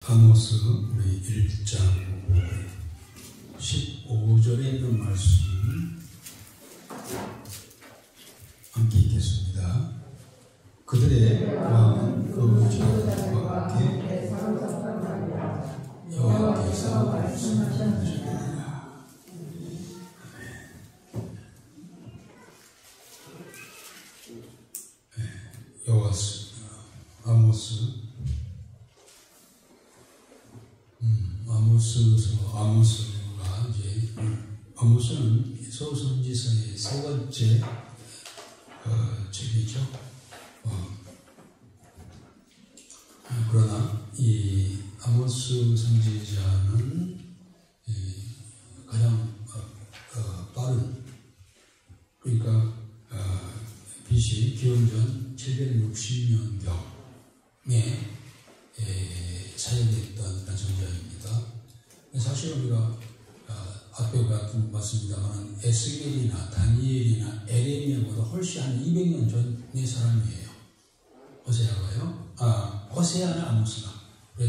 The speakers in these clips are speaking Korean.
아모스 우리 1장 15절에 있는 말씀 함께 읽겠습니다. 그들의 왕은 그 죄악과 함께 여호와께서 말씀하셨느니라. 여호와였습니다. 아모스가 이제 아모스는 서선지서의 세 번째 책이죠. 그러나 이 아모스 선지자는 가장 빠른, 그러니까 BC 기원전 760년경에 사용됐던 선지자입니다. 사실 우리가 앞에 봤습니다만 에스겔이나 다니엘이나 에레미야보다 훨씬 한 200년 전의 사람이에요. 호세아가요. 호세아는 아모스가.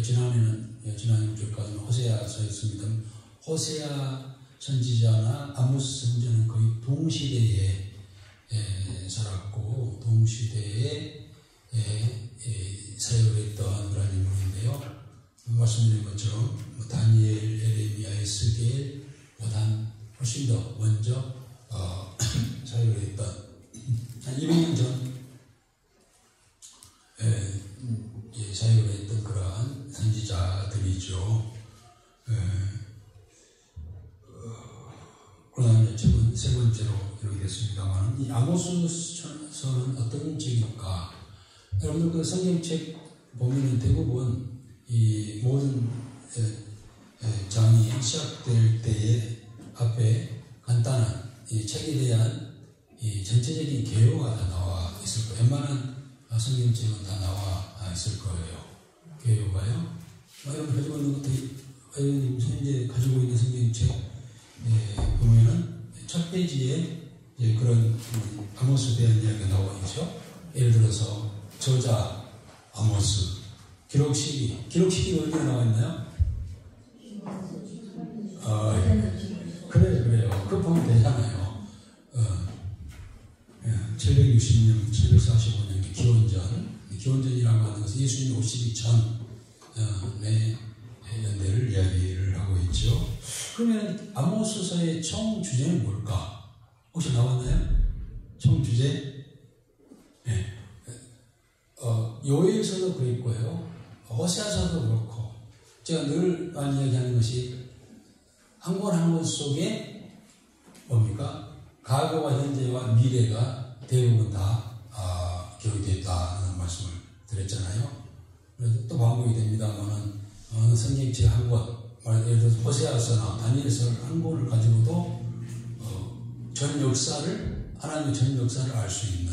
지난 6절까지는 호세아서였습니다. 호세아 선지자나 아모스 선지자는 거의 동시대에 살았고 동시대에 사역했던 그런 인물인데요. 말씀드린 것처럼 다니엘, 에레미야, 에스겔 보다 훨씬 더 먼저 사역을 했던 한 200년 전 사역을 했던 그러한 선지자들이죠. 그러나 세 번째로 이렇게 됐습니다만 이 아모스서는 어떤 책일까? 여러분들 그 성경책 보면은 대부분 이 모든 장이 시작될 때에 앞에 간단한 이 책에 대한 이 전체적인 개요가 다 나와 있을 거예요. 웬만한 성경책은 다 나와 있을 거예요. 개요가요. 여러분 가지고 있는 것들이 현재 가지고 있는 성경책 보면은 첫 페이지에 이제 그런 아모스에 대한 이야기가 나와 있죠. 예를 들어서 저자 아모스, 기록시기가 어디에 나와 있나요? 그래요. 그거 보면 되잖아요. 760년, 745년 기원전이라고 하는 것은 예수님 오시기 전의 연대를 이야기를 하고 있죠. 그러면 아모스서의 총 주제는 뭘까? 혹시 나왔나요? 총 주제? 네. 요엘서도 그랬고요. 호세아서도 그렇고, 제가 늘 많이 이야기하는 것이 한 권 한 권 속에 뭡니까? 과거와 현재와 미래가 대부분 다 기록되어 있다는 말씀을 드렸잖아요. 그래서 또 반복이 됩니다만은 성경책 한 권, 예를 들어서 호세아서나 다니엘서 한 권을 가지고도 전 역사를, 하나님의 전 역사를 알 수 있는,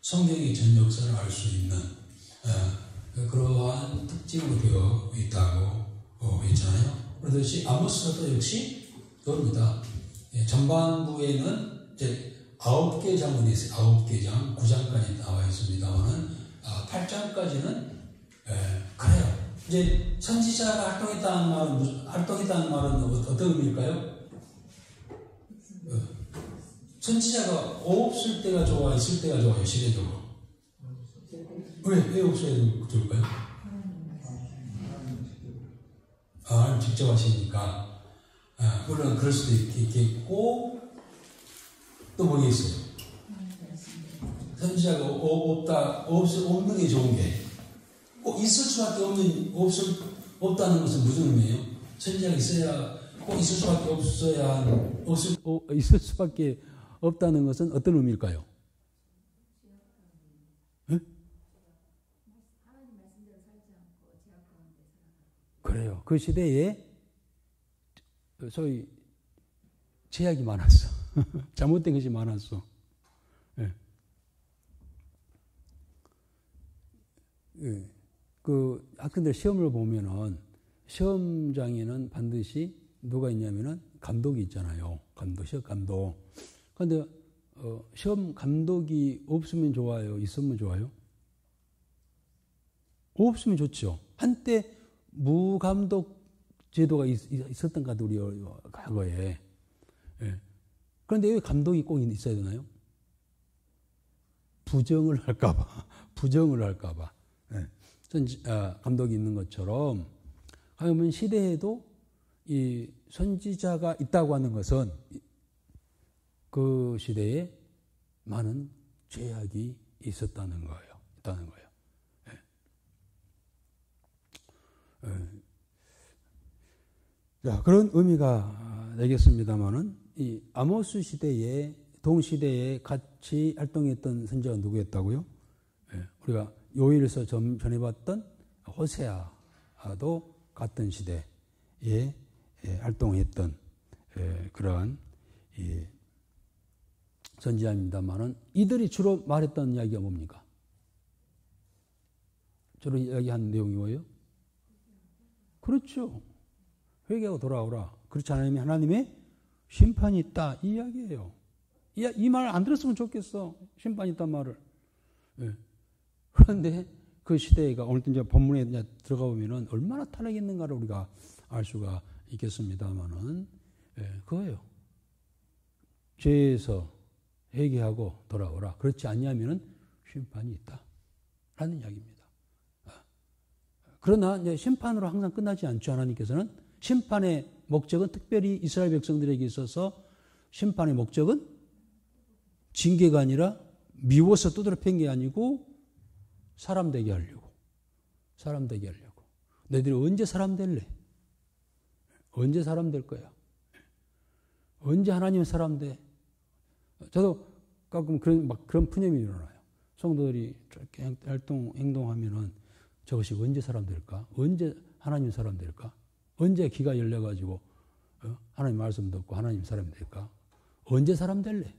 성경의 전 역사를 알 수 있는 그러한 특징으로 되어 있다고 했잖아요. 그렇듯이 아모스서도 역시 그겁니다. 전반부에는 이제 9개 장문이 있어요. 9개 장, 9장까지 나와 있습니다만은 8장까지는 그래요. 이제 선지자가 활동했다는 말은 어떤 의미일까요? 선지자가 없을 때가 좋아, 있을 때가 좋아요, 시대적으로. 왜 없어야 좋을까요? 하나님 직접 하시니까. 물론 그럴 수도 있겠고, 또 뭐겠어요? 선지자가 없는 게 좋은 게, 꼭 있을 수밖에 없다는 것은 무슨 의미예요? 선지자가 있어야, 꼭 있을 수밖에 있을 수밖에 없다는 것은 어떤 의미일까요? 네? 그래요. 그 시대에 소위 제약이 많았어. 잘못된 것이 많았어. 네. 그 학생들 시험을 보면은 시험장에는 반드시 누가 있냐면은 감독이 있잖아요. 시험 감독. 그런데 시험 감독이 없으면 좋아요? 있으면 좋아요? 없으면 좋죠. 한때 무감독 제도가 있었던 것 같아요, 우리 과거에. 예. 그런데 왜 감독이 꼭 있어야 되나요? 부정을 할까봐. 예. 감독이 있는 것처럼, 그러면 시대에도 이 선지자가 있다고 하는 것은 그 시대에 많은 죄악이 있다는 거예요. 예. 자, 그런 의미가 되겠습니다만은, 이 아모스 시대에, 동시대에 같이 활동했던 선지자가 누구였다고요? 예. 우리가 요일에서 전해봤던 호세아도 같은 시대에 활동했던 그러한 선지자입니다만은, 이들이 주로 말했던 이야기가 뭡니까? 주로 이야기한 내용이 뭐예요? 그렇죠. 회개하고 돌아오라. 그렇지 않으면 하나님의 심판이 있다. 이 이야기예요. 이 말 안 들었으면 좋겠어. 심판이 있단 말을. 예. 그런데 그 시대가 오늘 이제 본문에 이제 들어가 보면은 얼마나 타락했는가를 우리가 알 수가 있겠습니다만은, 그거예요. 죄에서 회개하고 돌아오라. 그렇지 않냐면은 심판이 있다. 라는 이야기입니다. 그러나 이제 심판으로 항상 끝나지 않죠. 하나님께서는 심판의 목적은 특별히 이스라엘 백성들에게 있어서 심판의 목적은 징계가 아니라 미워서 두드려 팬 게 아니고 사람 되게 하려고. 너희들이 언제 사람 될래? 언제 사람 될 거야? 언제 하나님의 사람 돼? 저도 가끔 그런 푸념이 일어나요. 성도들이 저렇게 행동하면은 저것이 언제 사람 될까? 언제 하나님 사람 될까? 언제 귀가 열려가지고 하나님 말씀 듣고 하나님 사람이 될까? 언제 사람 될래?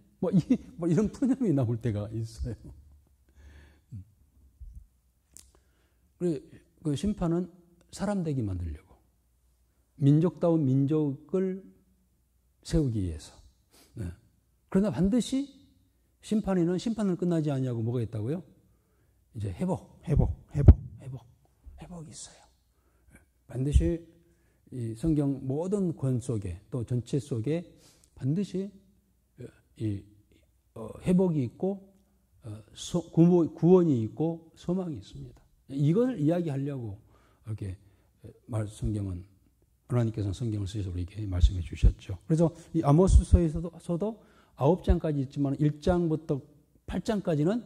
이런 푸념이 나올 때가 있어요. 그 심판은 사람 되게 만들려고, 민족다운 민족을 세우기 위해서. 그러나 반드시 심판에는 심판을 끝나지 않냐고 뭐가 있다고요? 이제 회복이 있어요. 반드시 이 성경 모든 권 속에 또 전체 속에 반드시 회복이 있고 구원이 있고 소망이 있습니다. 이걸 이야기하려고 이렇게 성경은 하나님께서는 성경을 쓰셔서 우리에게 말씀해 주셨죠. 그래서 이 아모스서에서도 9장까지 있지만 1장부터 8장까지는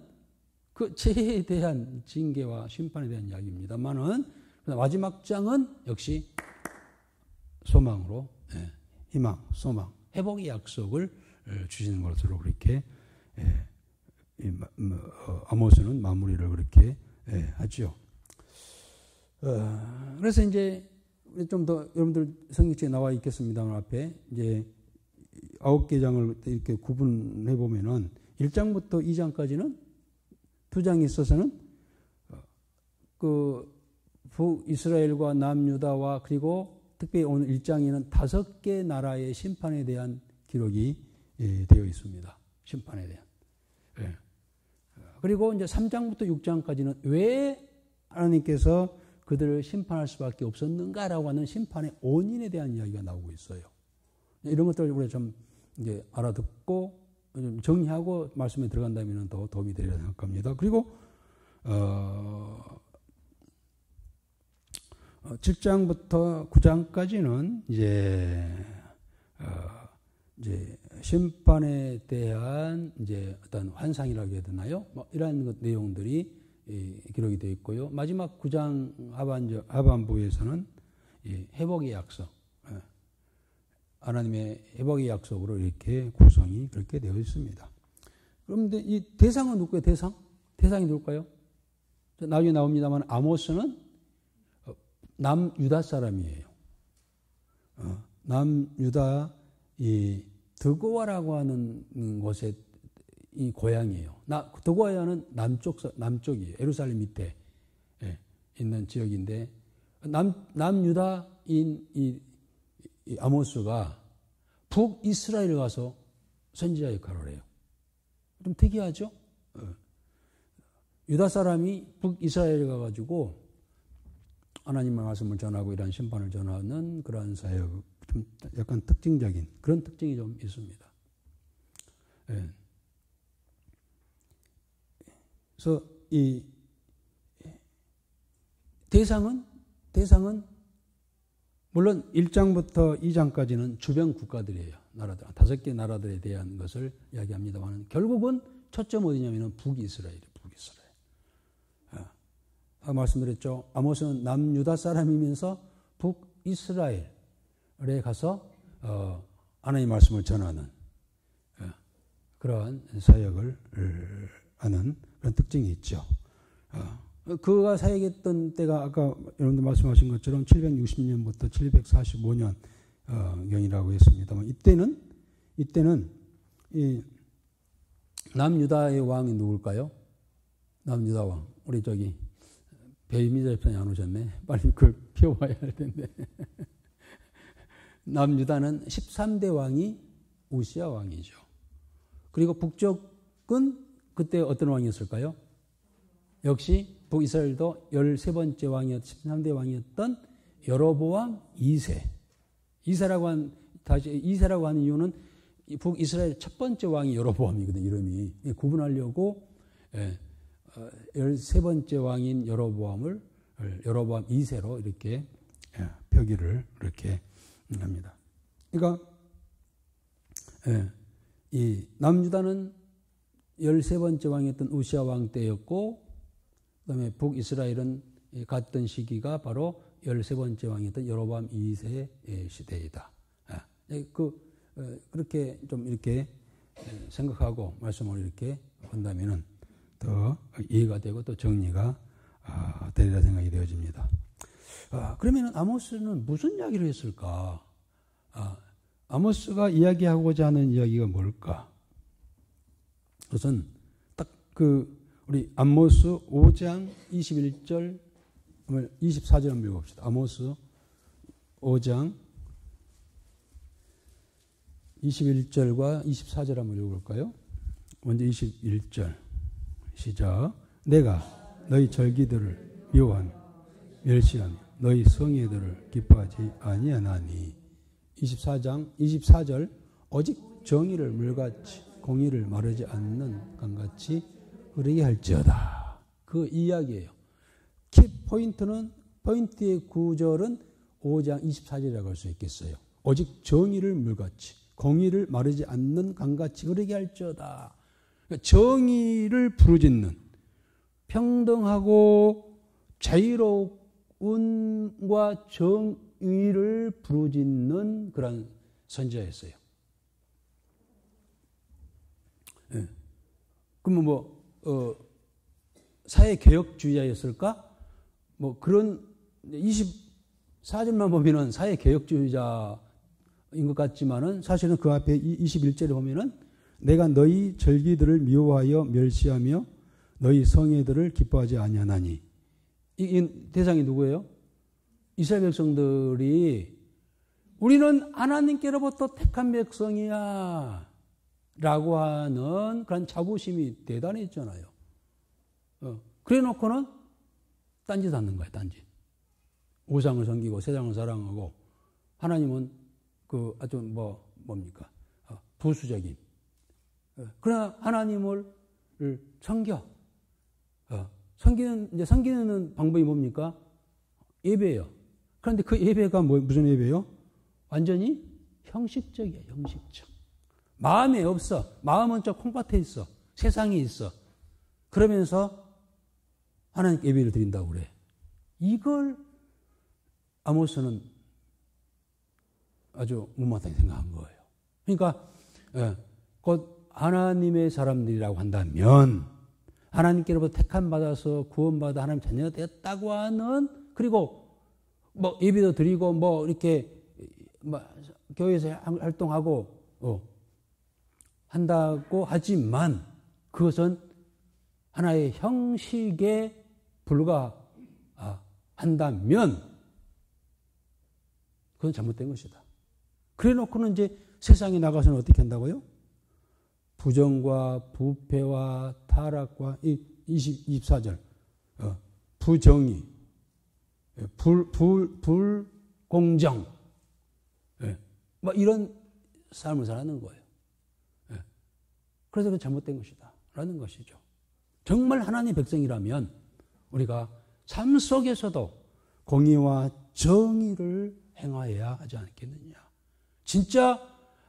그 죄에 대한 징계와 심판에 대한 이야기입니다만은 마지막 장은 역시 소망으로 희망, 소망, 회복의 약속을 주시는 것으로 그렇게 아모스는 마무리를 그렇게 하죠. 그래서 이제 좀 더 여러분들 성경책에 나와 있겠습니다만 앞에 이제 9개 장을 이렇게 구분해 보면은 1장부터 2장까지는 2장에 있어서는 그 북이스라엘과 남유다와 그리고 특별히 오늘 1장에는 5개 나라의 심판에 대한 기록이 되어 있습니다. 심판에 대한. 그리고 이제 3장부터 6장까지는 왜 하나님께서 그들을 심판할 수밖에 없었는가라고 하는 심판의 원인에 대한 이야기가 나오고 있어요. 이런 것들을 우리가 좀 이제 알아듣고 좀 정리하고 말씀에 들어간다면 더 도움이 되리라 생각합니다. 그리고 7장부터 9장까지는 이제 심판에 대한 이제 어떤 환상이라고 해야 되나요? 이러한 내용들이 기록이 되어 있고요. 마지막 9장 하반부에서는 회복의 약속, 하나님의 회복의 약속으로 이렇게 구성이 그렇게 되어 있습니다. 그런데 이 대상은 누구예요? 대상이 누굴까요? 나중에 나옵니다만 아모스는 남유다 사람이에요. 남유다 이 드고아라고 하는 곳에 이 고향이에요. 드고아는 남쪽이에요. 예루살렘 밑에 있는 지역인데 남유다인 이 아모스가 북이스라엘에 가서 선지자 역할을 해요. 좀 특이하죠? 유다 사람이 북이스라엘에 가가지고 하나님의 말씀을 전하고 이러한 심판을 전하는 그러한 사역, 좀 약간 특징적인 그런 특징이 좀 있습니다. 예. 그래서 이 대상은 물론 1장부터 2장까지는 주변 국가들이에요. 나라들, 5개 나라들에 대한 것을 이야기합니다만 결국은 초점 어디냐면 북이스라엘이에요. 북이스라엘. 말씀드렸죠. 아모스는 남유다 사람이면서 북이스라엘에 가서 하나님의 말씀을 전하는 그러한 사역을 하는 그런 특징이 있죠. 그가 사역했던 때가 아까 여러분들 말씀하신 것처럼 760년부터 745년 경이라고 했습니다만 이때는 이 남유다의 왕이 누굴까요? 남유다 왕. 우리 저기 배미자 집사님 안 오셨네. 빨리 그걸 피워와야 할 텐데. 남유다는 13대 왕이 우시야 왕이죠. 그리고 북쪽은 그때 어떤 왕이었을까요? 역시 북이스라엘도 13번째 왕이었던 13대 왕이었던 여로보암 2세. 이세라고 하는 이유는 북이스라엘 첫 번째 왕이 여로보암이거든요. 이름이. 구분하려고 13번째 왕인 여로보암을 여로보암 2세로 이렇게 표기를 이렇게 합니다. 그러니까 이 남유다는 13번째 왕이었던 우시야 왕 때였고 그다음에 북이스라엘은 갔던 시기가 바로 13번째 왕이었던 여로보암 2세 시대이다. 그렇게 좀 이렇게 생각하고 말씀을 이렇게 한다면은 더 이해가 되고 또 정리가 되리라 생각이 되어집니다. 그러면 아모스는 무슨 이야기를 했을까? 아모스가 이야기하고자 하는 이야기가 뭘까? 그것은 딱 우리 아모스 5장 21절 24절 한번 읽어봅시다. 아모스 5장 21절과 24절 한번 읽어볼까요? 먼저 21절 시작. 내가 너희 절기들을 미워하며 멸시하며 너희 성회들을 기뻐하지 아니하나니. 24절 오직 정의를 물같이 공의를 마르지 않는 강같이 흐르게 할지어다. 그 이야기예요. 포인트의 구절은 5장 24절이라고 할 수 있겠어요. 오직 정의를 물같이 공의를 마르지 않는 강같이 흐르게 할지어다. 그러니까 정의를 부르짖는 평등하고 자유로움과 정의를 부르짖는 그런 선지자였어요. 예. 그러면 사회개혁주의자였을까? 그런 24절만 보면은 사회개혁주의자인 것 같지만은 사실은 그 앞에 21절에 보면은 내가 너희 절기들을 미워하여 멸시하며 너희 성회들을 기뻐하지 아니하나니. 이 대상이 누구예요? 이스라엘 백성들이 우리는 하나님께로부터 택한 백성이야 라고 하는 그런 자부심이 대단했잖아요. 그래 놓고는 딴짓 하는 거예요. 딴짓. 우상을 섬기고 세상을 사랑하고 하나님은 아주 뭡니까? 부수적인. 그러나 하나님을 섬겨. 섬기는 방법이 뭡니까? 예배예요. 그런데 그 예배가 무슨 예배예요? 완전히 형식적이에요. 형식적. 마음에 없어. 마음은 저 콩밭에 있어. 세상에 있어. 그러면서 하나님께 예배를 드린다고 그래. 이걸 아모스는 아주 못마땅히 생각한 거예요. 그러니까 곧 하나님의 사람들이라고 한다면 하나님께로부터 택함받아서 구원받아 하나님 자녀가 되었다고 하는, 그리고 예배도 드리고 이렇게 교회에서 활동하고 한다고 하지만 그것은 하나의 형식에 불과한다면 그건 잘못된 것이다. 그래 놓고는 이제 세상에 나가서는 어떻게 한다고요? 부정과 부패와 타락과 24절 부정의, 불공정, 뭐 이런 삶을 살아가는 거예요. 그래서 그건 잘못된 것이다 라는 것이죠. 정말 하나님의 백성이라면 우리가 삶 속에서도 공의와 정의를 행하여야 하지 않겠느냐. 진짜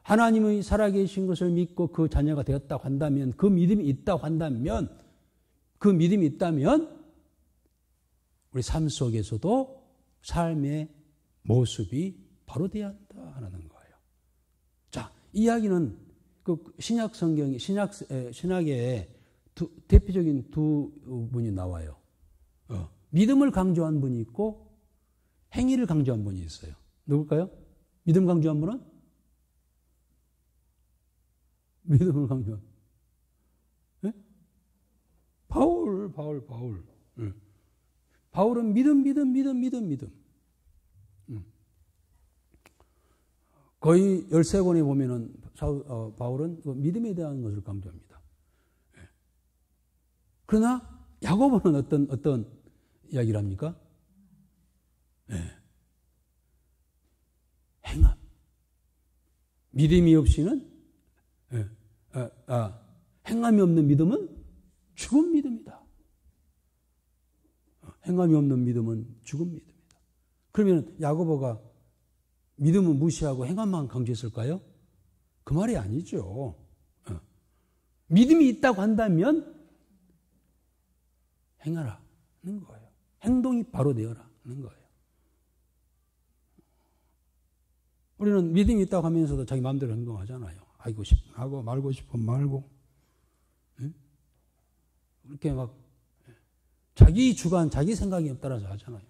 하나님의 살아계신 것을 믿고 그 자녀가 되었다고 한다면, 그 믿음이 있다고 한다면, 그 믿음이 있다면 우리 삶 속에서도 삶의 모습이 바로 되어야 한다는 거예요. 자, 이야기는 그 신약 성경, 신학의 대표적인 두 분이 나와요. 믿음을 강조한 분이 있고 행위를 강조한 분이 있어요. 누굴까요? 믿음 강조한 분은? 믿음을 강조한. 네? 바울. 바울은 믿음. 거의 13권에 보면은 바울은 믿음에 대한 것을 강조합니다. 그러나 야고보는 어떤 이야기를 합니까? 행함. 믿음이 없이는 행함이 없는 믿음은 죽은 믿음이다. 행함이 없는 믿음은 죽은 믿음이다. 그러면 야고보가 믿음은 무시하고 행함만 강조했을까요? 그 말이 아니죠. 믿음이 있다고 한다면 행하라는 거예요. 행동이 바로 되어라는 거예요. 우리는 믿음이 있다고 하면서도 자기 마음대로 행동하잖아요. 하고 싶으면 하고 말고 싶으면 말고. 그렇게 막 자기 주관, 자기 생각에 따라서 하잖아요.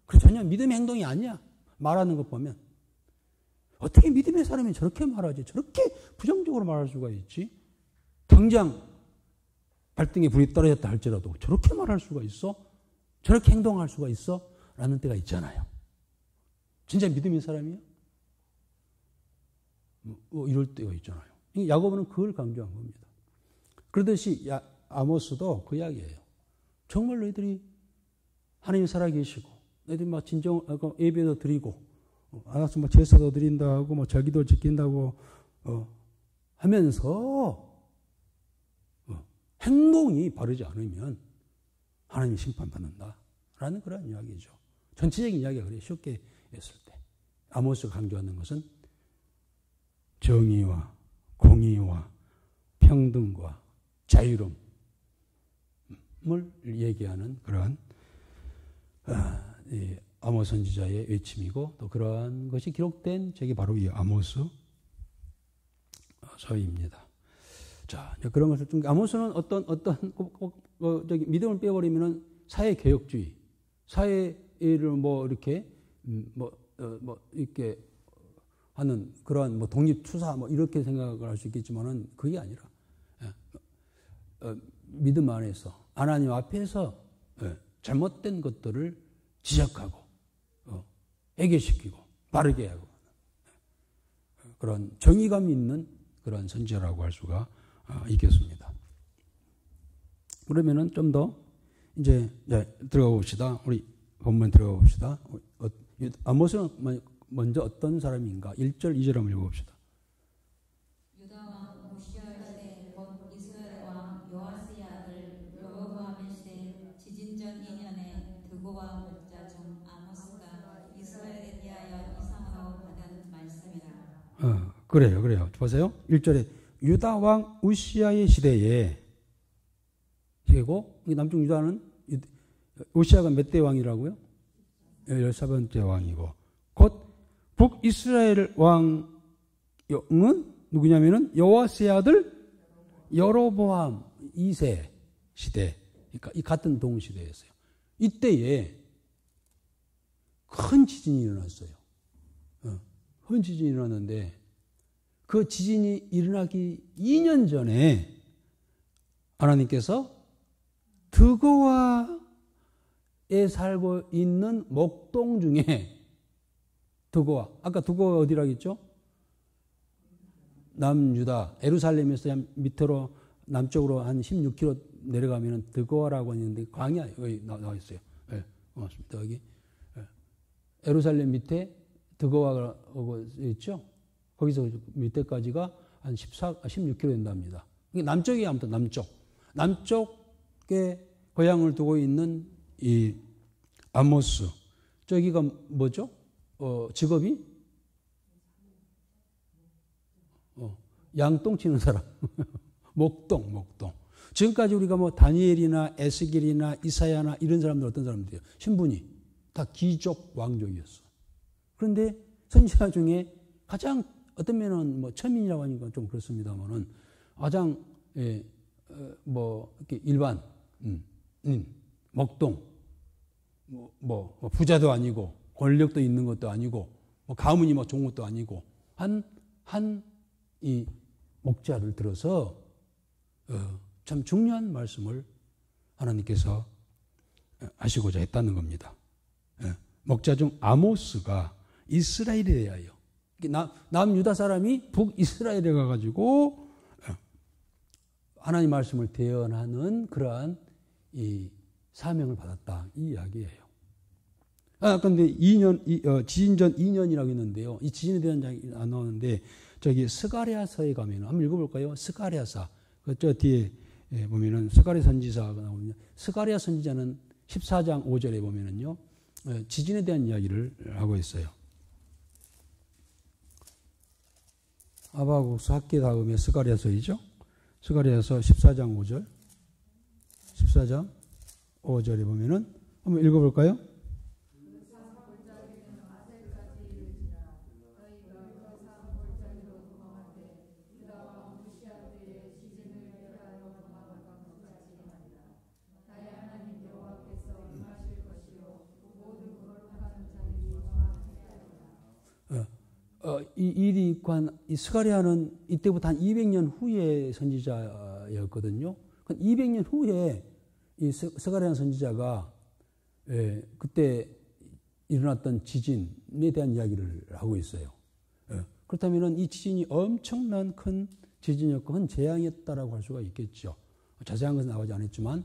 그 전혀 믿음의 행동이 아니야. 말하는 것 보면. 어떻게 믿음의 사람이 저렇게 말하지? 저렇게 부정적으로 말할 수가 있지? 당장 발등에 불이 떨어졌다 할지라도 저렇게 말할 수가 있어? 저렇게 행동할 수가 있어? 라는 때가 있잖아요. 진짜 믿음의 사람이야? 이럴 때가 있잖아요. 야고보는 그걸 강조한 겁니다. 그러듯이 아모스도 그 이야기예요. 정말 너희들이 하나님 살아계시고 너희들이 막 진정 예배도 드리고 알아서 뭐 제사도 드린다고 뭐 절기도 지킨다고 하면서 행동이 바르지 않으면 하나님이 심판받는다라는 그런 이야기죠. 전체적인 이야기가 그래 쉽게 했을 때 아모스가 강조하는 것은 정의와 공의와 평등과 자유로움을 얘기하는 그러한 아모스 선지자의 외침이고 또 그러한 것이 기록된 책이 바로 이 아모스 서입니다. 자, 그런 것을 좀 아모스는 어떤 믿음을 빼버리면은 사회 개혁주의, 사회를 뭐 이렇게 이렇게 하는 그러한 뭐 독립 투사 뭐 이렇게 생각을 할 수 있겠지만은 그게 아니라 믿음 안에서 하나님 앞에서 잘못된 것들을 지적하고 해결시키고 바르게 하고 그런 정의감 있는 그런 선지자라고 할 수가 있겠습니다. 그러면은 좀 더 이제 들어가 봅시다. 우리 본문 들어가 봅시다. 아모스는 먼저 어떤 사람인가? 1절, 2절 한번 읽어봅시다. 유다 왕 우시야 시대 곧 이스라엘 왕 요아스의 아들 여로보암의 시대 지진전 2년에 드고와 목자 중 아모스가 이스라엘에 대하여 이상으로 받은 말씀이라. 그래요. 보세요. 1절에 유다 왕 우시야의 시대에 그리고 남쪽 유다는 우시야가 몇 대 왕이라고요? 14번째 왕이고 곧 북이스라엘 왕은 누구냐면은 여호와스의 아들 여로보암 2세 시대, 그러니까 이 같은 동시대였어요. 이때에 큰 지진이 일어났어요. 큰 지진이 일어났는데 그 지진이 일어나기 2년 전에 하나님께서 드고와에 살고 있는 목동 중에 드고와, 아까 드고가 어디라고 했죠? 남유다, 에루살렘에서 밑으로 남쪽으로 한 16km 내려가면 드고와라고 있는데 광야 여기 나와 있어요. 네, 고맙습니다. 여기. 네. 예루살렘 밑에 드고가 있죠. 거기서 밑에까지가 한 16km 된답니다. 남쪽이 아무튼 남쪽에 고향을 두고 있는 이 아모스. 저기가 뭐죠? 직업이? 양똥 치는 사람. 목동. 지금까지 우리가 뭐 다니엘이나 에스겔이나 이사야나 이런 사람들 어떤 사람들이에요? 신분이 다 귀족 왕족이었어. 그런데 선지자 중에 가장 어떤 면은 뭐 천민이라고 하니까 좀 그렇습니다만은 가장 뭐 이렇게 일반 목동 뭐 부자도 아니고 권력도 있는 것도 아니고 뭐 가문이 뭐 좋은 것도 아니고 한 이 목자를 들어서 참 중요한 말씀을 하나님께서 하시고자 했다는 겁니다. 목자 중 아모스가 이스라엘에 대하여 남유다 사람이 북이스라엘에 가가지고 하나님 말씀을 대언하는 그러한 이 사명을 받았다 이 이야기예요. 그런데 지진전 2년이라고 했는데요. 이 지진에 대한 이야기 안 나오는데 저기 스가랴서에 가면 한번 읽어볼까요? 스가랴서 저 뒤에 보면은 스가랴 선지자가 나오거든요. 스가랴 선지자는 14장 5절에 보면은요 지진에 대한 이야기를 하고 있어요. 아바국스 학기 다음에 스가랴서이죠. 스가랴서 14장 5절. 14장 5절에 보면은 한번 읽어볼까요? 이 일이 이 스가랴는 이때부터 한 200년 후의 선지자였거든요. 200년 후에 이 스가랴 선지자가 그때 일어났던 지진에 대한 이야기를 하고 있어요. 그렇다면 이 지진이 엄청난 큰 지진이었고 큰 재앙이었다라고 할 수가 있겠죠. 자세한 것은 나오지 않았지만,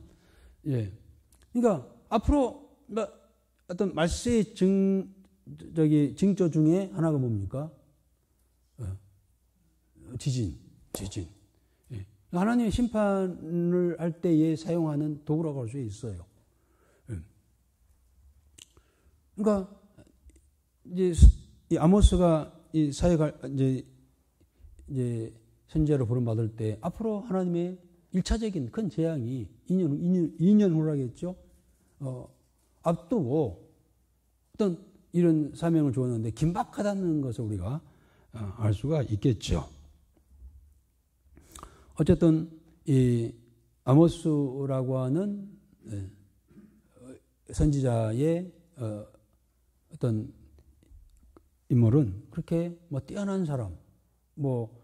그러니까 앞으로 어떤 말세의 징조 중에 하나가 뭡니까? 지진. 하나님의 심판을 할 때에 사용하는 도구라고 할 수 있어요. 그러니까 이제 이 아모스가 이 사회가 이제 선지자로 부름받을 때 앞으로 하나님의 1차적인 큰 재앙이 2년 후라겠죠. 앞두고 어떤 이런 사명을 주었는데 긴박하다는 것을 우리가 알 수가 있겠죠. 어쨌든 이 아모스라고 하는 선지자의 어떤 인물은 그렇게 뭐 뛰어난 사람, 뭐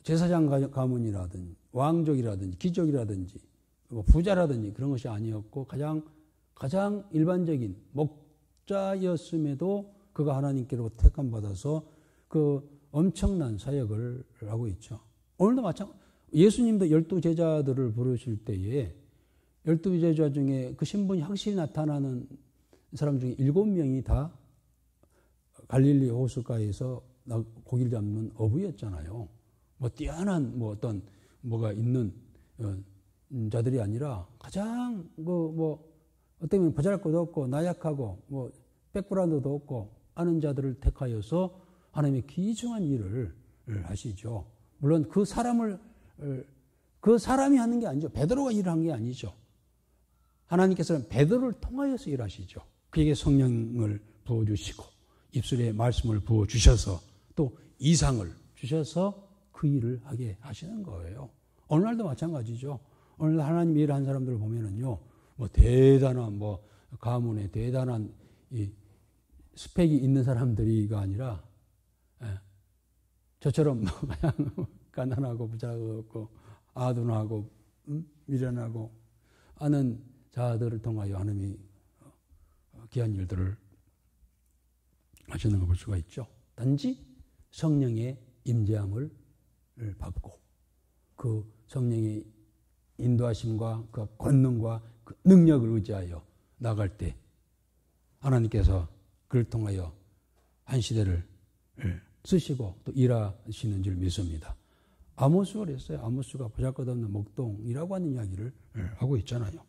제사장 가문이라든지 왕족이라든지 귀족이라든지 뭐 부자라든지 그런 것이 아니었고 가장 일반적인 목자였음에도 그가 하나님께로 택함 받아서 그 엄청난 사역을 하고 있죠. 오늘도 마찬가지. 예수님도 12제자들을 부르실 때에 12제자 중에 그 신분이 확실히 나타나는 사람 중에 7명이 다 갈릴리 호수가에서 고기를 잡는 어부였잖아요. 뭐 뛰어난 뭐 어떤 뭐가 있는 자들이 아니라 가장 뭐 어떻게 보면 보잘것도 없고 나약하고 뭐 백그라운드도 없고 아는 자들을 택하여서 하나님의 귀중한 일을 하시죠. 물론 그 사람이 하는 게 아니죠. 베드로가 일을 한 게 아니죠. 하나님께서는 베드로를 통하여서 일하시죠. 그에게 성령을 부어주시고 입술에 말씀을 부어주셔서 또 이상을 주셔서 그 일을 하게 하시는 거예요. 오늘날도 마찬가지죠. 오늘 하나님 일을 한 사람들을 보면은요, 뭐 대단한 뭐 가문에 대단한 이 스펙이 있는 사람들이가 아니라 저처럼 그냥 가난하고 부자가 없고 아둔하고 미련하고 아는 자들을 통하여 하나님이 귀한 일들을 하시는 걸 볼 수가 있죠. 단지 성령의 임재함을 받고 그 성령의 인도하심과 그 권능과 그 능력을 의지하여 나갈 때 하나님께서 그를 통하여 한 시대를 쓰시고 또 일하시는 줄 믿습니다. 아모스가 그랬어요. 아모스가 보잘것없는 목동이라고 하는 이야기를 하고 있잖아요.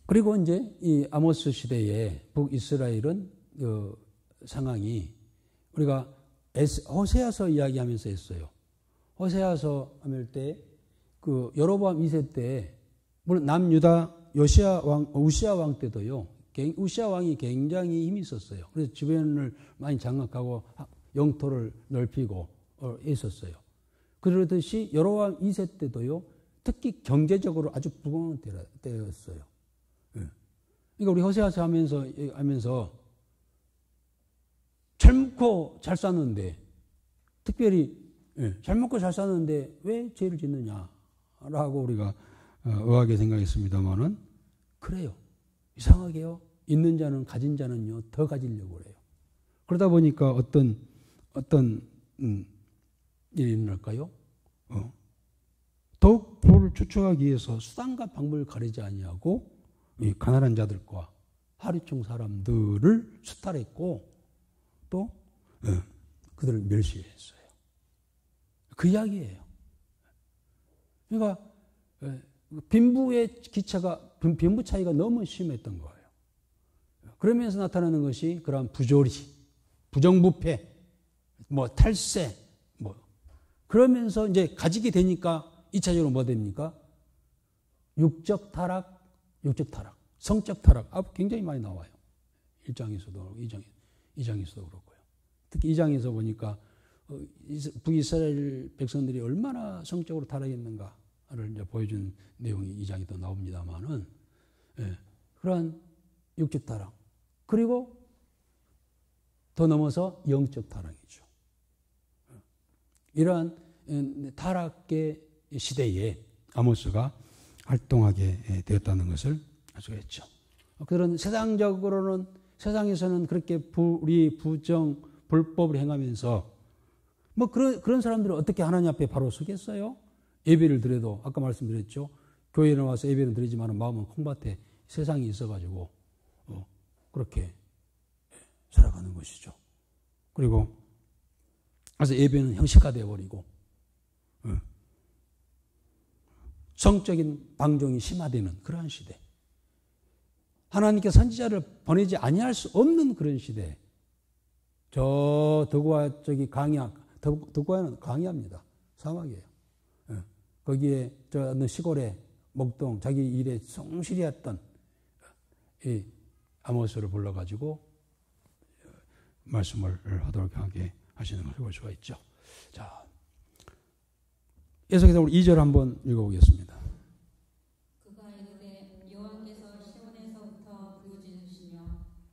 그리고 이제 이 아모스 시대에 북이스라엘은 상황이 우리가 호세아서 이야기하면서 했어요. 호세아서 할 때 그 여로보암 2세 때 물론 남유다 우시아 왕 때도요. 우시아 왕이 굉장히 힘이 있었어요. 그래서 주변을 많이 장악하고 영토를 넓히고 있었어요. 그러듯이 여로보암 2세 때도요. 특히 경제적으로 아주 부강한 때였어요. 그러니까 우리 호세아서 하면서 잘 먹고 잘 사는데 특별히 잘 먹고 잘 사는데 왜 죄를 짓느냐라고 우리가 의아하게 생각했습니다만은 그래요. 이상하게요. 있는 자는 가진 자는요 더 가지려고 그래요. 그러다 보니까 어떤 일이 일어날까요? 더욱 부를 추구하기 위해서 수단과 방법을 가리지 아니하고 이 가난한 자들과 하류층 사람들을 수탈했고 또 그들을 멸시했어요. 그 이야기예요. 그러니까 빈부의 빈부 차이가 너무 심했던 거예요. 그러면서 나타나는 것이 그러한 부조리, 부정부패, 탈세, 그러면서 이제 가지게 되니까 2차적으로 뭐 됩니까? 육적 타락, 성적 타락, 굉장히 많이 나와요. 1장에서도 그렇고 2장에서도 그렇고요. 특히 2장에서 보니까 북이스라엘 백성들이 얼마나 성적으로 타락했는가를 이제 보여준 내용이 2장에 또 나옵니다만은 그러한 육적 타락 그리고 더 넘어서 영적 타락이죠. 이러한 타락의 시대에 아모스가 활동하게 되었다는 것을 알 수가 있죠. 그런 세상에서는 그렇게 불법을 행하면서 그런 사람들은 어떻게 하나님 앞에 바로 서겠어요? 예배를 드려도 아까 말씀드렸죠. 교회에 나와서 예배는 드리지만 마음은 콩밭에 세상이 있어가지고 그렇게 살아가는 것이죠. 그리고 그래서 예배는 형식화되어 버리고 성적인 방종이 심화되는 그러한 시대. 하나님께 선지자를 보내지 아니할 수 없는 그런 시대. 저 덕와 저기 덕와는 강야입니다. 사막이에요. 거기에 저 어느 시골에 목동 자기 일에 성실히 했던 이 아모스를 불러가지고 말씀을 하도록 하게 하시는 것을 볼 수가 있죠. 자, 계속해서 우리 2절 한번 읽어보겠습니다. 그가 이르되 여호와께서 시온에서부터 부르짖으시며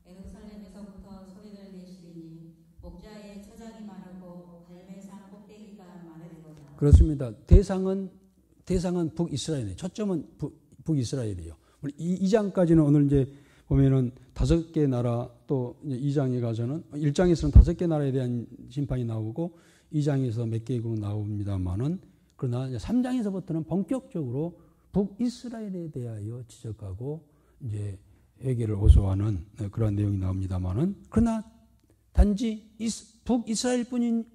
예루살렘에서부터 소리를 내시리니 목자의 처장이 마르고 갈멜산 꼭대기가 마르리로다. 그렇습니다. 대상은 북이스라엘이에요. 초점은 북이스라엘이에요. 우리 2장까지는 오늘 이제 보면은 5개 나라 또 이제 2장에 가서는 1장에서는 5개 나라에 대한 심판이 나오고 2장에서 몇 개국 나옵니다만은 그러나 이제 3장에서부터는 본격적으로 북이스라엘에 대하여 지적하고 이제 회개를 호소하는 그런 내용이 나옵니다만은 그러나 단지 북이스라엘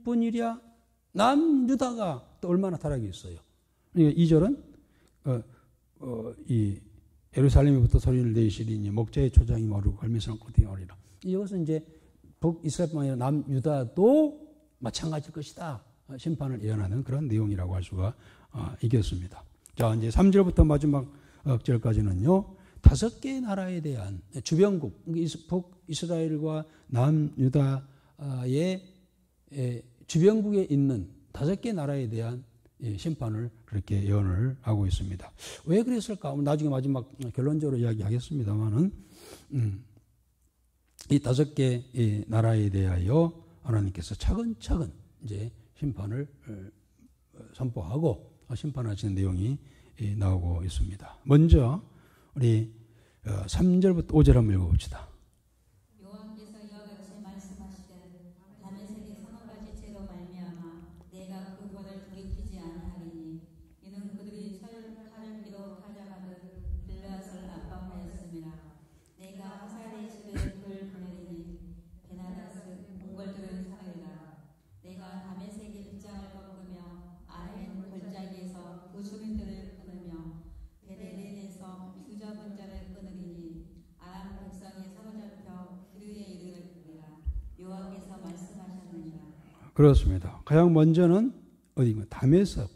뿐이랴 남유다가 또 얼마나 타락이 있어요. 그러니까 2절은 이 예루살렘에부터 소리를 내시리니 목자의 초장이 마르고 갈멜산 꼭대기가 마르리라. 이것은 이제 북이스라엘뿐만 아니라 남유다도 마찬가지일 것이다. 심판을 예언하는 그런 내용이라고 할 수가 있겠습니다. 자, 이제 3절부터 마지막 절까지는요. 5개 나라에 대한 주변국, 북이스라엘과 남유다의 주변국에 있는 5개 나라에 대한 심판을 그렇게 예언을 하고 있습니다. 왜 그랬을까? 나중에 마지막 결론적으로 이야기하겠습니다만은 이 5개 나라에 대하여 하나님께서 차근차근 이제 심판을 선포하고 심판하시는 내용이 나오고 있습니다. 먼저 우리 3절부터 5절 한번 읽어봅시다. 여호와께서 이와 같이 말씀하시되 다메섹의 서너 가지 죄로 말미암아 내가 그 벌을 돌이키지 아니하리니 이는 그들이 칼을 기로 가져가듯 길르앗을 압박하였음이라. 그렇습니다. 가장 먼저는 어디인가? 다메섹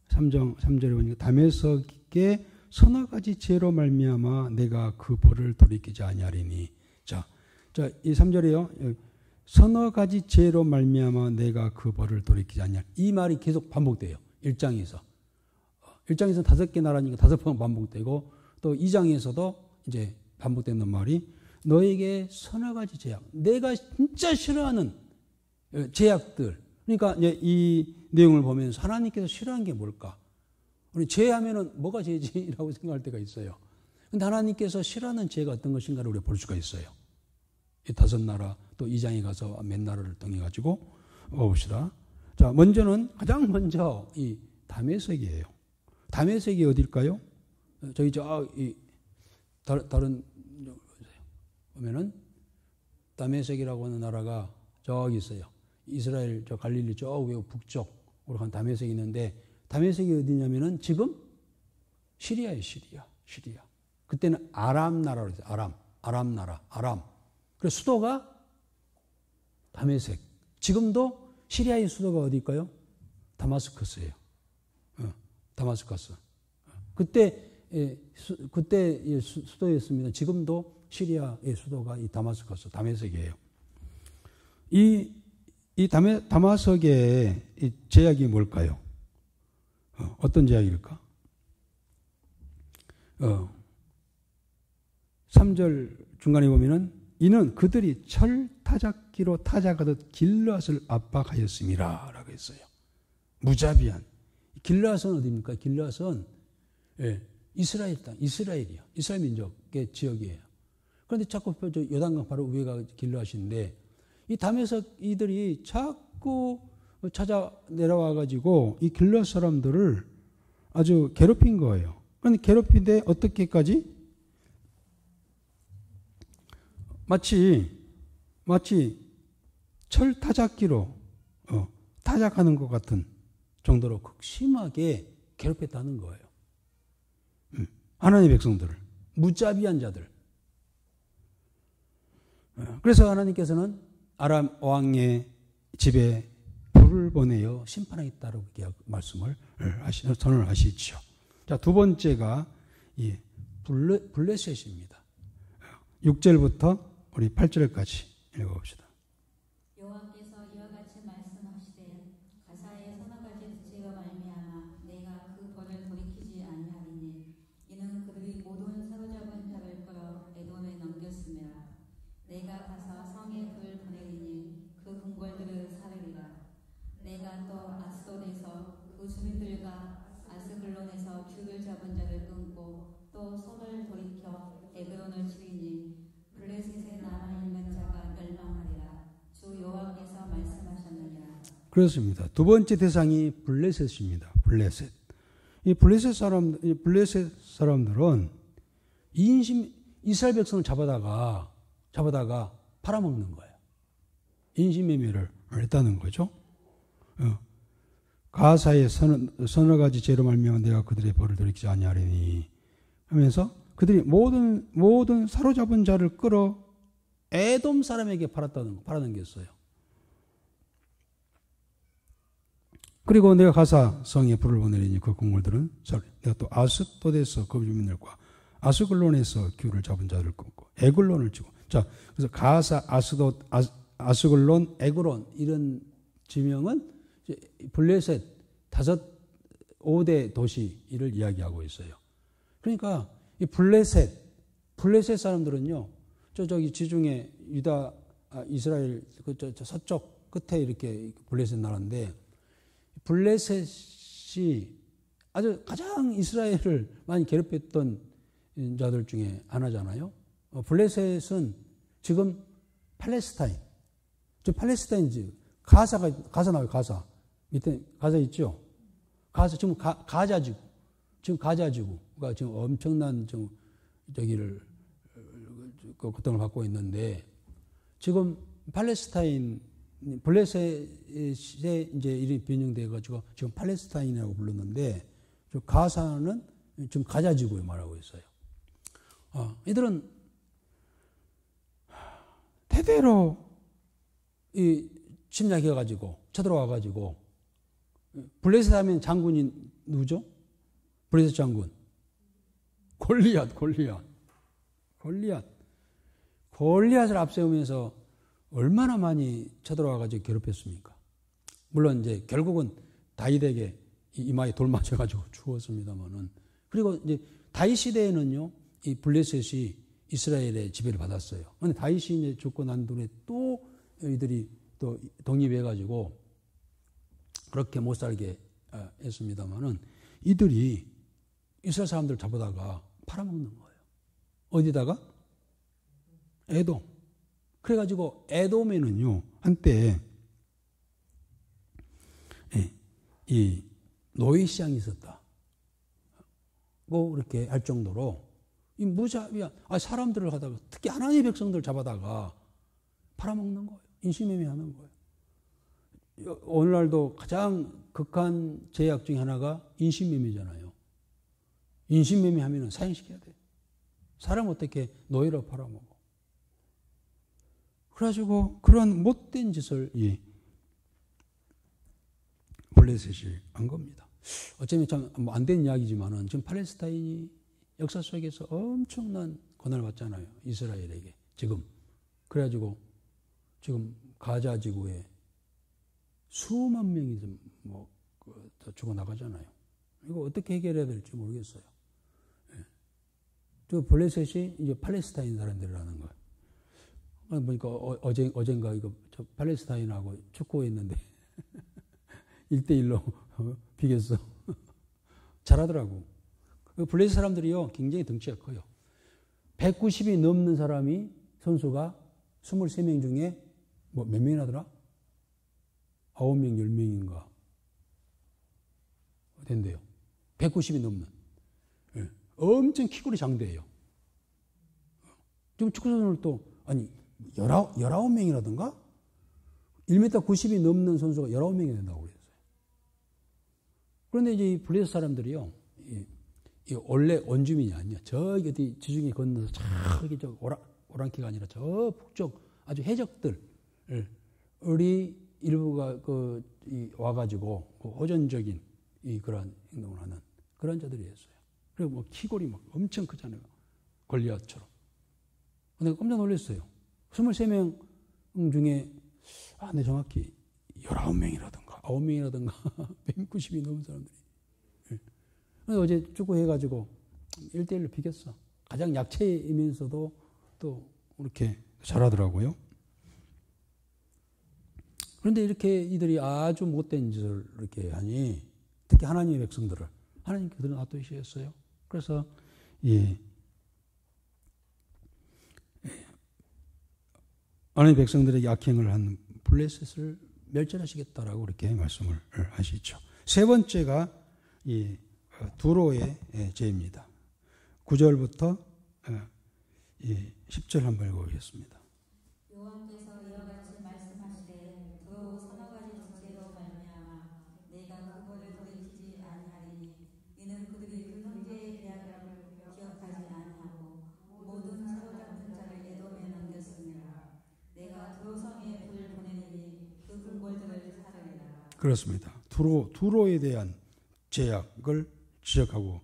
3절에 보니까 다메섹의 서너 가지 죄로 말미암아 내가 그 벌을 돌이키지 아니하리니. 자, 이 3절에요. 서너 가지 죄로 말미암아 내가 그 벌을 돌이키지 아니하리. 이 말이 계속 반복돼요. 1장에서. 1장에서 5개 나라니까 5번 반복되고 또 2장에서도 이제 반복되는 말이 너에게 서너 가지 죄악. 내가 진짜 싫어하는 죄악들. 그러니까 이제 이 내용을 보면서 하나님께서 싫어하는 게 뭘까? 우리 죄하면은 뭐가 죄지라고 생각할 때가 있어요. 근데 하나님께서 싫어하는 죄가 어떤 것인가를 우리가 볼 수가 있어요. 이 5나라 또 2장에 가서 몇 나라를 통해 가지고 봅시다. 자, 가장 먼저 이 다메섹이에요. 다메섹이 어딜까요? 저기 다른 보면은 다메섹이라고 하는 나라가 저기 있어요. 이스라엘 저 갈릴리 저 외국 북쪽으로 간 다메섹이 있는데 다메섹이 어디냐면은 지금 시리아예요. 시리아. 그때는 아람 나라로 했어요. 아람 나라. 그래서 수도가 다메섹. 지금도 시리아의 수도가 어디일까요? 다마스커스예요. 다마스커스. 그때 수도였습니다. 지금도 시리아의 수도가 이 다메섹이에요. 이 다마섹의 이 제약이 뭘까요? 어떤 제약일까? 3절 중간에 보면은 이는 그들이 철 타작기로 타작하듯 길르앗을 압박하였음이라 라고 했어요. 무자비한. 길르앗은 어디입니까? 길르앗은 이스라엘 땅, 이스라엘이요. 이스라엘 민족의 지역이에요. 그런데 자꾸 요단강 바로 위에가 길르앗인데 이 다메섹 이들이 자꾸 찾아 내려와 가지고 이 길르앗 사람들을 아주 괴롭힌 거예요. 그런데 괴롭힌데 어떻게까지? 마치 철 타작기로 타작하는 것 같은 정도로 극심하게 괴롭혔다는 거예요. 하나님의 백성들을, 무자비한 자들. 그래서 하나님께서는 아람 왕의 집에 불을 보내어 심판하겠다고 말씀을 선언을 하시죠. 자, 두 번째가 이 블레셋입니다. 6절부터 우리 8절까지 읽어봅시다. 여호와께서 이와 같이 말씀하시되 가사의 서너 가지 죄로 말미암아 내가 그 벌을 돌이키지 아니하리니 이는 그들이 모든 사로잡은 자를 끌어 에돔에 넘겼음이라. 내가 가서 성에 불 보내리니 그 궁궐들을 사르리라. 내가 또 아스돗에서 그 주민들과 아스글론에서 귤을 잡은 자를 끊고 또 손을 돌이켜 에그론을 치리니 블레셋에 남아있는 자가 멸망하리라. 주 여호와께서 말씀하셨느니라. 그렇습니다. 두 번째 대상이 블레셋입니다. 블레셋. 이 블레셋 사람들은 이스라엘 백성을 잡아다가 팔아먹는 거예요. 인신매매를 했다는 거죠. 가사의 서너 가지 죄로 말미암아 내가 그들의 벌을 돌이키지 아니하리니 하면서 그들이 모든 사로잡은 자를 끌어 에돔 사람에게 팔아넘겼어요. 그리고 내가 가사 성에 불을 보내리니 그 궁궐들은 내가 또 아스돗에서 그 주민들과 아스글론에서 귤을 잡은 자를 끊고 에글론을 치고. 자, 그래서 가사, 아스돗, 아스글론, 에그론 이런 지명은 블레셋 5대 도시를 이야기하고 있어요. 그러니까 이 블레셋 사람들은요, 저기 지중해 이스라엘 저 서쪽 끝에 이렇게 블레셋 나라인데, 블레셋이 아주 가장 이스라엘을 많이 괴롭혔던 자들 중에 하나잖아요. 블레셋은 지금 팔레스타인, 가사 나와요. 가사 밑에 가사 있죠. 가사 지금 가자지구가 지금 엄청난 저기를 고통을 받고 있는데, 지금 블레셋에 이제 이름이 변형돼 가지고 지금 팔레스타인이라고 불렀는데, 가사는 지금 가자지구에 말하고 있어요. 이들은 대대로 이 침략해가지고 쳐들어와가지고 블레셋 하면 장군이 누구죠? 블레셋 장군 골리앗을 앞세우면서 얼마나 많이 쳐들어와가지고 괴롭혔습니까? 물론 이제 결국은 다윗에게 이마에 돌 맞아가지고 죽었습니다만은. 그리고 이제 다윗 시대에는요, 이 블레셋이 이스라엘의 지배를 받았어요. 그런데 다윗이 이제 죽고 난 뒤에 또 이들이 또 독립해가지고 그렇게 못 살게 했습니다만은 이들이 이스라엘 사람들 잡아다가 팔아먹는 거예요. 어디다가? 에돔. 그래가지고 에돔에는요, 한때 이 노예시장이 있었다. 뭐 이렇게 할 정도로 이 무자비한 사람들을 하다가 특히 하나님의 백성들 잡아다가 팔아먹는 거예요. 인신매매하는 거예요. 오늘날도 가장 극한 제약 중에 하나가 인신매매잖아요. 인신매매하면 사형시켜야 돼요. 사람 어떻게 노예로 팔아먹어. 그래가지고 그런 못된 짓을 블레셋이 한 겁니다. 어쩌면 참 안 된 이야기지만은 지금 팔레스타인이 역사 속에서 엄청난 고난을 받잖아요. 이스라엘에게 지금. 그래가지고 지금 가자 지구에 수만 명이 뭐 죽어 나가잖아요. 이거 어떻게 해결해야 될지 모르겠어요. 저 블레셋이 이제 팔레스타인 사람들이라는 거예요. 보니까 어젠가 이거 저 팔레스타인하고 축구했는데 1대1로 비겼어. 잘하더라고. 블레셋 사람들이요, 굉장히 덩치가 커요. 190이 넘는 사람이, 선수가 23명 중에 뭐 몇 명이나 더라? 9명, 10명인가 된대요. 190이 넘는. 네. 엄청 키골이 장대예요. 지금 축구선수를 또, 아니, 19명이라든가? 1m 90이 넘는 선수가 19명이 된다고 그랬어요. 그런데 이제 이 블레셋 사람들이요, 이 원래 원주민이 아니야. 저기 어디 지중해 건너서 저기 저 오랑캐가 아니라 저 북쪽 아주 해적들이 일부가 와가지고 호전적인 그런 행동을 하는 그런 자들이었어요. 그리고 뭐 키골이 막 엄청 크잖아요. 골리앗처럼. 근데 깜짝 놀랐어요. 23명 중에, 네, 정확히 19명이라든가, 9명이라든가, 190이 넘은 사람들이. 어제 축구 해가지고 1대1로 비겼어. 가장 약체이면서도 또 이렇게 잘하더라고요. 그런데 이렇게 이들이 아주 못된 짓을 이렇게 하니, 특히 하나님의 백성들을, 하나님께서는 놔두시겠어요. 그래서, 하나님의 백성들에게 악행을 한 블레셋을 멸절하시겠다라고 이렇게 말씀을 하시죠. 세 번째가 두로의 죄입니다. 9절부터 10절 한번 읽어보겠습니다. 여호와께서 이와 같이 말씀하시되 두로 서너 가지 죄로 말미암아 내가 그거를 돌이키지 아니하리니 이는 그들이 그 형제의 계약을 기억하지 아니하고 모든 사로잡은 자를 에돔에 넘겼습니다. 내가 두로 성에 불을 보내리니 그 궁궐들을 사르리라. 그렇습니다. 두로에 대한 제약을 지적하고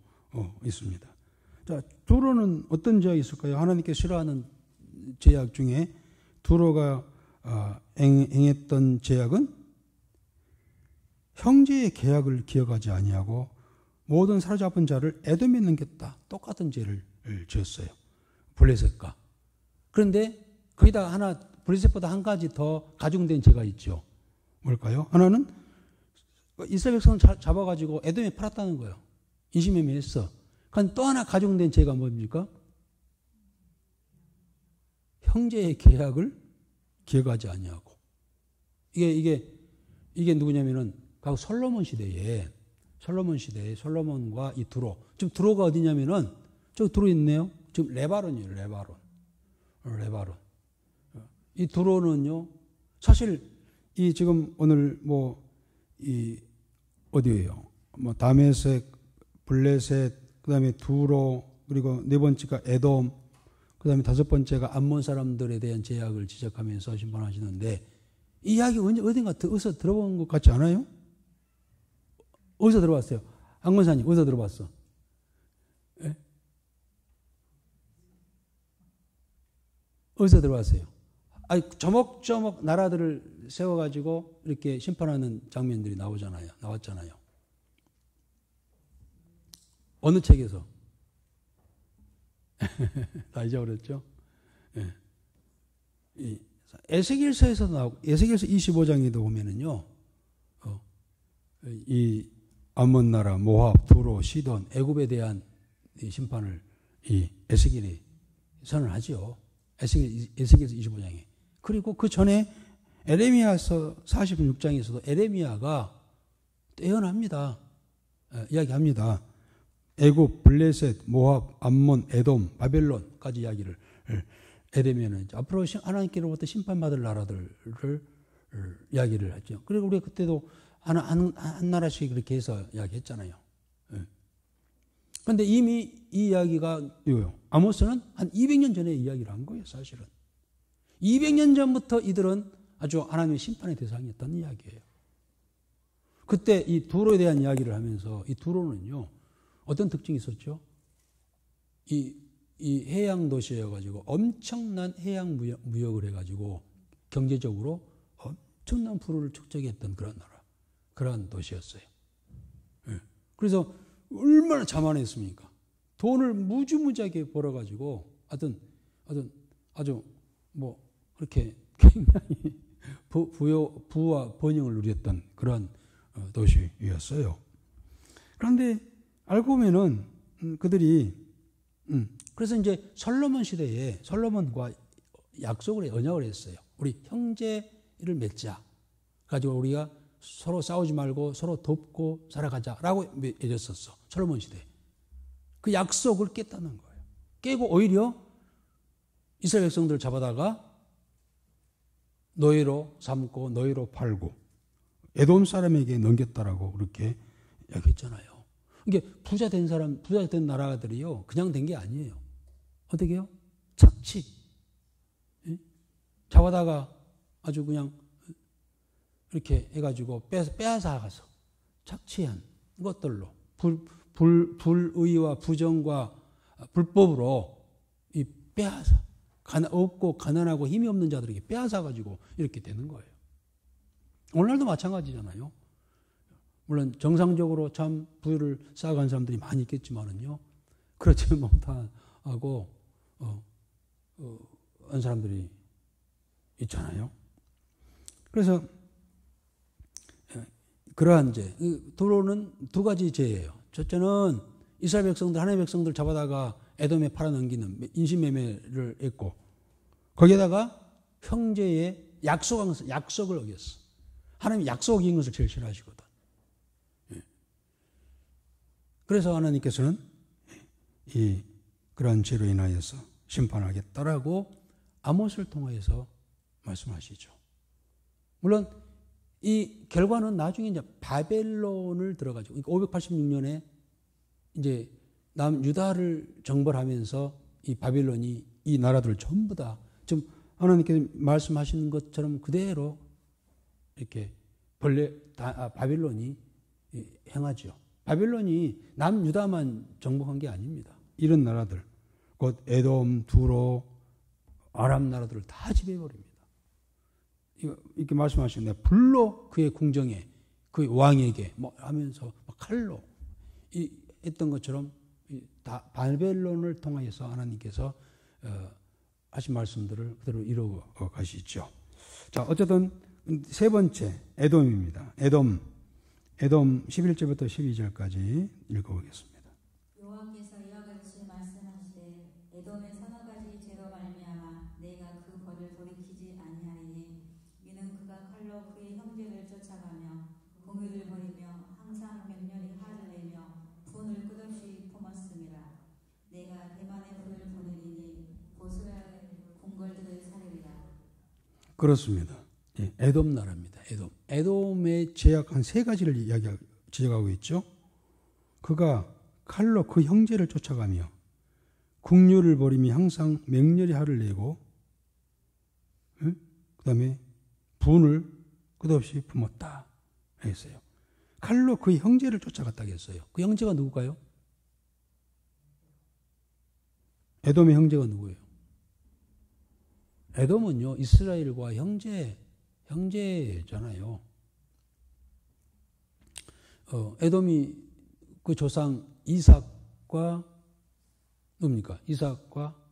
있습니다. 자, 두로는 어떤 제약이 있을까요? 하나님께 싫어하는 제약 중에 두로가 행했던 제약은 형제의 계약을 기억하지 아니하고 모든 사로잡은 자를 에돔에 넘겼다. 똑같은 죄를 지었어요. 블레셋과. 그런데 거기다 하나, 블레셋보다 한 가지 더 가중된 죄가 있죠. 뭘까요? 하나는 이스라엘 백성을 잡아가지고 에돔에 팔았다는 거예요. 인신매매했어. 그럼 또 하나 가중된 죄가 뭡니까? 형제의 계약을 기억하지 아니하고. 이게 누구냐면은 솔로몬 시대에 솔로몬과 이 두로. 지금 두로가 어디냐면은 저기 두로 있네요. 지금 레바논이에요. 레바논. 이 두로는요. 사실 이 지금 오늘 어디예요? 다메섹, 블레셋, 그다음에 두로, 그리고 네 번째가 에돔, 그다음에 다섯 번째가 암몬 사람들에 대한 제약을 지적하면서 심판하시는데 이 이야기 어딘가 어디서 들어본 것 같지 않아요? 어디서 들어봤어요? 안 권사님 어디서 들어봤어? 예? 어디서 들어봤어요? 아니, 조목조목 나라들을 세워가지고 이렇게 심판하는 장면들이 나왔잖아요. 어느 책에서? 다 잊어버렸죠? 예. 에스겔서에서도 나오고, 에스겔서 25장에도 보면은요, 이 암몬 나라, 모압, 두로, 시돈, 애굽에 대한 이 심판을 이 에스겔이 선언하죠. 에스겔서 25장에. 그리고 그 전에 에레미야서 46장에서도 에레미야가 예언합니다. 이야기합니다. 애굽, 블레셋, 모압, 암몬, 에돔, 바벨론까지 이야기를 에레미야는 앞으로 하나님께로부터 심판받을 나라들을 이야기를 했죠. 그리고 우리가 그때도 한 나라씩 그렇게 해서 이야기했잖아요. 그런데 이미 이 이야기가 아모스는 한 200년 전에 이야기를 한 거예요, 사실은. 200년 전부터 이들은 아주 하나님의 심판의 대상이었다는 이야기예요. 그때 이 두로에 대한 이야기를 하면서 이 두로는요, 어떤 특징이 있었죠? 이 해양 도시여가지고 엄청난 해양 무역을 해가지고 경제적으로 엄청난 부를 축적했던 그런 도시였어요. 예. 그래서 얼마나 자만했습니까? 돈을 무지무지하게 벌어가지고 아주 뭐 그렇게 굉장히 부와 번영을 누렸던 그런 도시였어요. 그런데 알고 보면은 그들이 그래서 이제 솔로몬 시대에 솔로몬과 언약을 했어요. 우리 형제를 맺자. 가지고 우리가 서로 싸우지 말고 서로 돕고 살아가자라고 맺었었어. 솔로몬 시대. 그 약속을 깼다는 거예요. 깨고 오히려 이스라엘 백성들을 잡아다가 노예로 삼고 노예로 팔고 에돔 사람에게 넘겼다라고 그렇게 이야기했잖아요. 이게 부자 된 나라들이요, 그냥 된 게 아니에요. 어떻게요? 착취. 예? 잡아다가 아주 그냥 이렇게 해가지고 빼앗아가서 착취한 것들로 불의와 부정과 불법으로 이 빼앗아 없고 가난하고 힘이 없는 자들에게 빼앗아가지고 이렇게 되는 거예요. 오늘날도 마찬가지잖아요. 물론 정상적으로 참 부유를 쌓아간 사람들이 많이 있겠지만은요, 그렇지 못하고 한 사람들이 있잖아요. 그래서 그러한 죄, 도로는 두 가지 죄예요. 첫째는 이스라엘 백성들, 하나님의 백성들 잡아다가 에돔에 팔아넘기는 인신매매를 했고, 거기에다가 형제의 약속을 어겼어. 하나님이 약속 어긴 것을 제일 싫어하시거든. 그래서 하나님께서는 그러한 죄로 인하여서 심판하겠다라고 아모스를 통해서 말씀하시죠. 물론 이 결과는 나중에 이제 바벨론을 들어가지고 586년에 이제 남유다를 정벌하면서 이 바벨론이 이 나라들을 전부 다 지금 하나님께서 말씀하시는 것처럼 그대로 이렇게 바벨론이 행하죠. 바벨론이 남유다만 정복한 게 아닙니다. 이런 나라들, 곧 에돔, 두로, 아람 나라들을 다 지배해버립니다. 이렇게 말씀하시는데 불로 그의 궁정에, 그의 왕에게 뭐 하면서 칼로 했던 것처럼 다 바벨론을 통해서 하나님께서 하신 말씀들을 그대로 이루어 가시죠. 자, 어쨌든 세 번째 에돔입니다. 에돔 11절부터 12절까지 읽어보겠습니다. 여호와께서 이와 같이 말씀하시되 에돔의 서너 가지 죄로 말미암아 내가 그 벌을 돌이키지 아니하리니 이는 그가 칼로 그의 형제를 쫓아가며 공의를 버리며 항상 맹렬히 화를 내며 분을 끝없이 품었음이라. 내가 대만의 불을 보내리니 보스라의 궁궐들을 사르리라. 그렇습니다. 예, 에돔 나라입니다. 에돔의 죄악 한 세 가지를 지적하고 있죠. 그가 칼로 그 형제를 쫓아가며 국류를 벌이며 항상 맹렬히 화를 내고, 그 다음에 분을 끝없이 품었다 했어요. 칼로 그 형제를 쫓아갔다고 했어요. 그 형제가 누굴까요? 에돔의 형제가 누구예요? 에돔은요, 이스라엘과 형제잖아요. 에돔이 그 조상 이삭과 누굽니까? 이삭과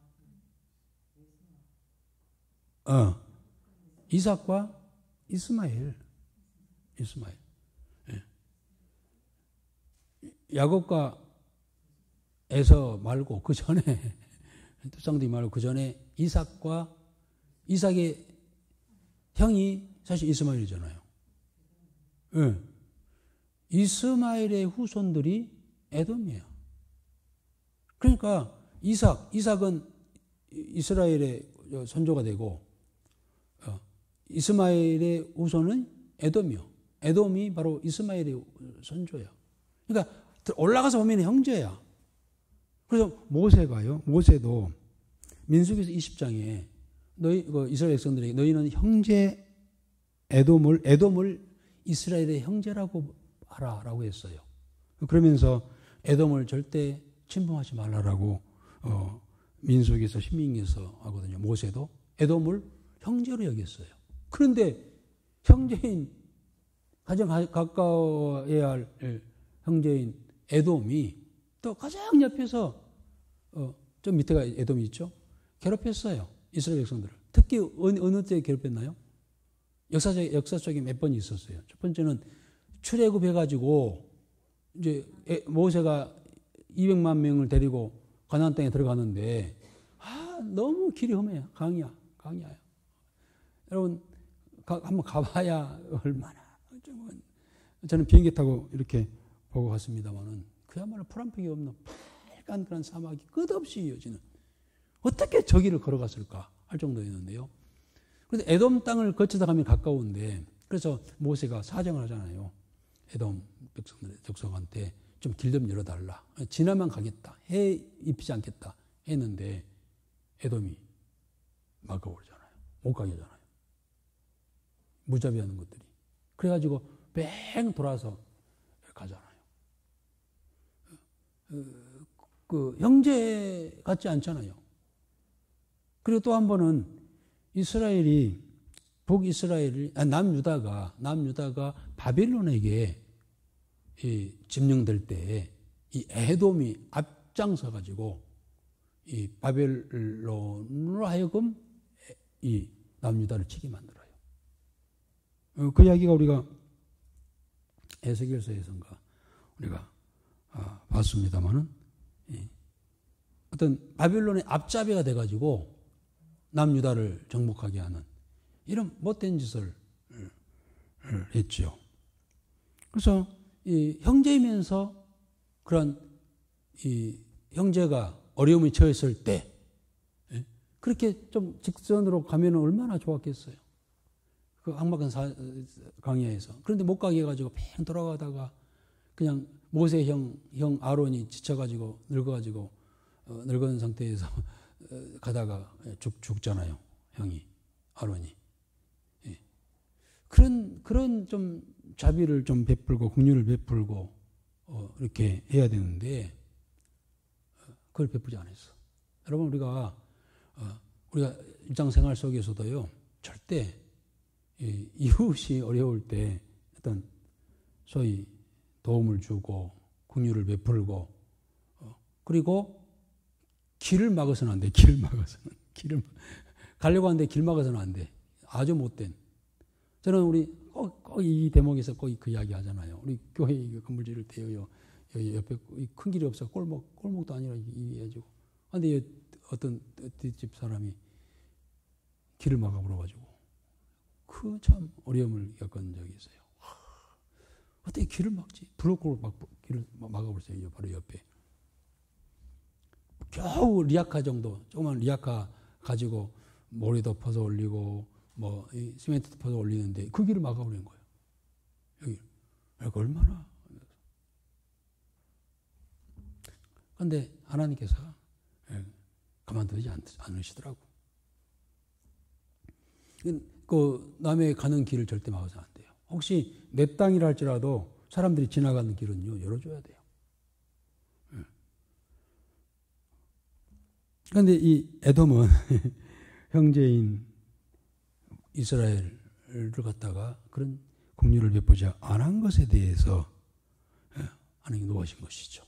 이스마엘. 예. 야곱과 에서 말고 그 전에 쌍둥이 말고 그 전에 이삭의 형이 사실 이스마엘이잖아요. 예. 이스마엘의 후손들이 에돔이에요. 그러니까 이삭은 이스라엘의 선조가 되고 이스마엘의 후손은 에돔이요. 에돔이 바로 이스마엘의 선조야. 그러니까 올라가서 보면 형제야. 그래서 모세도 민수기서 20장에 너희 이스라엘 백성들에게 너희는 형제 에돔을 이스라엘의 형제라고 하라라고 했어요. 그러면서 에돔을 절대 침범하지 말라라고 민수기서 신명기에서 하거든요. 모세도 에돔을 형제로 여겼어요. 그런데 형제인 가장 가까워야 할 형제인 에돔이 또 가장 옆에서 좀 밑에가 에돔이 있죠. 괴롭혔어요. 이스라엘 백성들을. 특히 어느 때 괴롭혔나요? 역사적인 몇 번이 있었어요. 첫 번째는 출애굽해가지고 이제 모세가 200만 명을 데리고 가나안 땅에 들어가는데 너무 길이 험해요. 강이야. 여러분 한번 가봐야 얼마나 저는 비행기 타고 이렇게 보고 갔습니다만은 그야말로 풀한평이 없는 빨간 그런 사막이 끝없이 이어지는 어떻게 저 길을 걸어갔을까 할 정도였는데요. 그런데 에돔 땅을 거쳐서 가면 가까운데 그래서 모세가 사정을 하잖아요. 에돔 족속한테 좀 길 좀 열어달라. 지나만 가겠다. 해 입히지 않겠다 했는데 에돔이 막아버리잖아요. 못 가게 하잖아요. 무자비하는 것들이. 그래가지고 뺑 돌아서 가잖아요. 그 형제 같지 않잖아요. 그리고 또 한 번은 남유다가 바벨론에게 점령될 때 이 에돔이 앞장서 가지고 이 바벨론으로 하여금 이 남유다를 치게 만들어요. 그 이야기가 우리가 에스겔서에선가 우리가 봤습니다만은 어떤 바벨론의 앞잡이가 돼가지고 남유다를 정복하게 하는 이런 못된 짓을 했죠. 그래서 이 형제이면서 그런 이 형제가 어려움에 처했을 때 그렇게 좀 직선으로 가면 얼마나 좋았겠어요. 그 악막한 광야에서. 그런데 못 가게 해가지고 팽 돌아가다가 그냥 모세 형 아론이 지쳐가지고 늙어가지고 늙은 상태에서 가다가 죽잖아요. 형이 아론이. 예. 그런 좀 자비를 좀 베풀고 긍휼을 베풀고 이렇게 해야 되는데 그걸 베풀지 않았어. 여러분 우리가 일상생활 속에서도요 절대 이웃이 어려울 때 어떤 소위 도움을 주고 긍휼을 베풀고 그리고 길을 막아서는 안 돼. 가려고 하는데 길 막아서는 안 돼. 아주 못된. 저는 우리 꼭 이 대목에서 꼭 그 이야기 하잖아요. 우리 교회 건물 지을 때요. 여기 옆에 큰 길이 없어. 꼴목도 아니라 이게 해가지고. 근데 어떤 뒷집 사람이 길을 막아버려가지고 그 참 어려움을 겪은 적이 있어요. 어떻게 길을 막지? 블록으로 길을 막아버렸어요. 바로 옆에. 겨우 리아카 정도, 조그만 리아카 가지고 모래 덮어서 올리고 시멘트 덮어서 올리는데 그 길을 막아버린 거예요. 여기 얼마나. 그런데 하나님께서 가만두지 않으시더라고. 그 남의 가는 길을 절대 막아서는 안 돼. 혹시 내 땅이라 할지라도 사람들이 지나가는 길은요, 열어줘야 돼요. 그런데 이 에돔은 형제인 이스라엘을 갖다가 그런 긍휼을 베푸지 안 한 것에 대해서 하나님이 노하신 것이죠.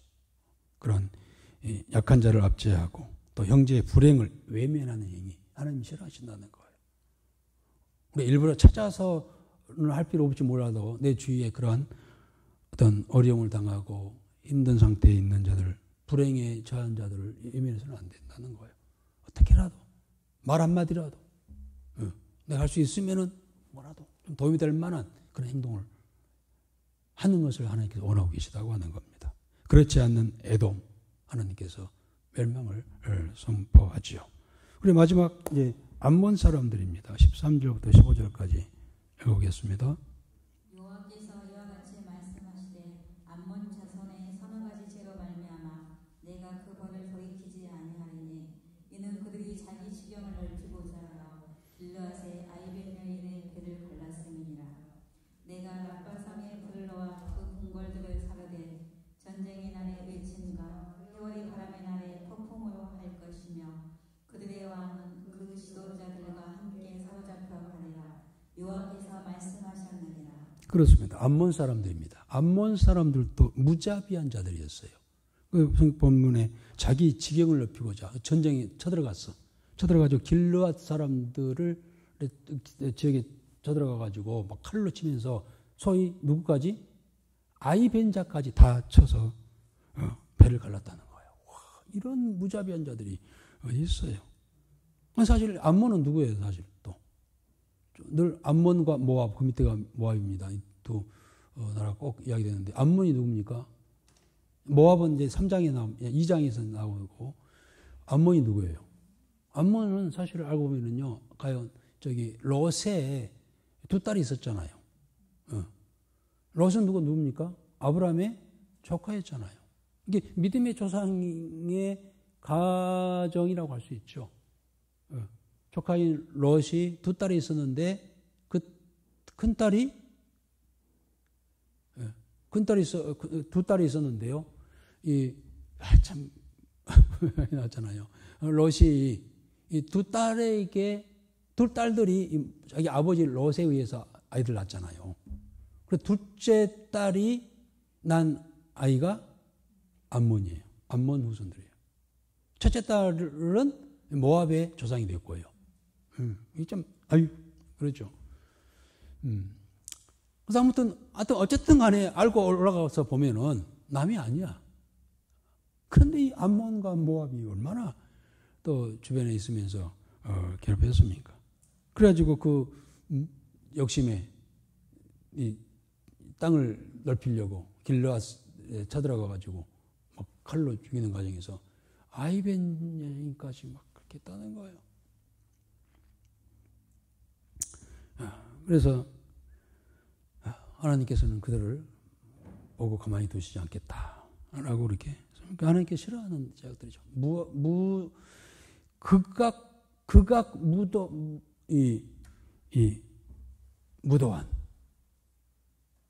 그런 약한 자를 압제하고 또 형제의 불행을 외면하는 행위, 하나님이 싫어하신다는 거예요. 우리 일부러 찾아서는 할 필요 없지 몰라도 내 주위에 그러한 어떤 어려움을 당하고 힘든 상태에 있는 자들, 불행에 처한 자들을 외면해서는 안 된다는 거예요. 어떻게라도 말 한마디라도 내가 할 수 있으면은 뭐라도 좀 도움이 될 만한 그런 행동을 하는 것을 하나님께서 원하고 계시다고 하는 겁니다. 그렇지 않는 에돔, 하나님께서 멸망을 선포하지요. 그리고 마지막 이제 암몬 사람들입니다. 13절부터 15절까지 읽어보겠습니다. 여호와께서 이와 같이 말씀하시되 암몬 자손의 서너 가지 죄로 말미암아 내가 그 벌을 돌이키지 아니하리니 이는 그들이 자기 지경을 넓히고자 하여 길르앗의 아이벤여인의 배를 갈랐음이니라. 내가 라빠상의 불을 놓아 그 궁궐들을 사르되 전쟁의 날에 외침과 해월의 바람의 날에 폭풍으로 할 것이며 그들의 왕은 그 지도자들과 함께 사로잡혀 가리라. 여호와께서 말씀하셨느니라. 그렇습니다. 암몬 사람들입니다. 암몬 사람들도 무자비한 자들이었어요. 그 본문에 자기 지경을 넓히고자 전쟁에 쳐들어갔어. 쳐들어가지고 길르앗 사람들을 지역에 쳐들어가가지고 막 칼로 치면서 소위 누구까지? 아이벤자까지 다 쳐서 배를 갈랐다는 거예요. 와, 이런 무자비한 자들이 어디 있어요? 사실 암몬은 누구예요? 사실 또 늘 암몬과 모압, 그 밑에가 모압입니다. 또 나라 꼭 이야기되는데 암몬이 누굽니까? 모압은 이제 2장에서 나오고 아몬이 누구예요? 아몬은 사실 알고 보면은요, 과연 저기 롯의 두 딸이 있었잖아요. 롯은 누굽니까? 아브라함의 조카였잖아요. 이게 믿음의 조상의 가정이라고 할 수 있죠. 조카인 롯이 두 딸이 있었는데 그 큰 딸이 두 딸이 있었는데요. 참 나잖아요. 롯이 이 두 딸들이 자기 아버지 롯에 의해서 아이들 낳았잖아요. 그래서 둘째 딸이 난 아이가 암몬이에요. 암몬 후손들이에요. 첫째 딸은 모압의 조상이 됐고요. 이 좀 그렇죠. 그래서 아무튼 어쨌든 간에 알고 올라가서 보면은 남이 아니야. 그런데 이 암몬과 모압이 얼마나 또 주변에 있으면서 괴롭혔습니까? 그래가지고 그 욕심에 이 땅을 넓히려고 길르앗에 쳐들어가가지고 막 칼로 죽이는 과정에서 아이벤 여인까지 막 그렇게 했다는 거예요. 그래서 하나님께서는 그들을 보고 가만히 두시지 않겠다라고 이렇게. 그러니까 하나님께 싫어하는 제약들이죠. 극악 무도한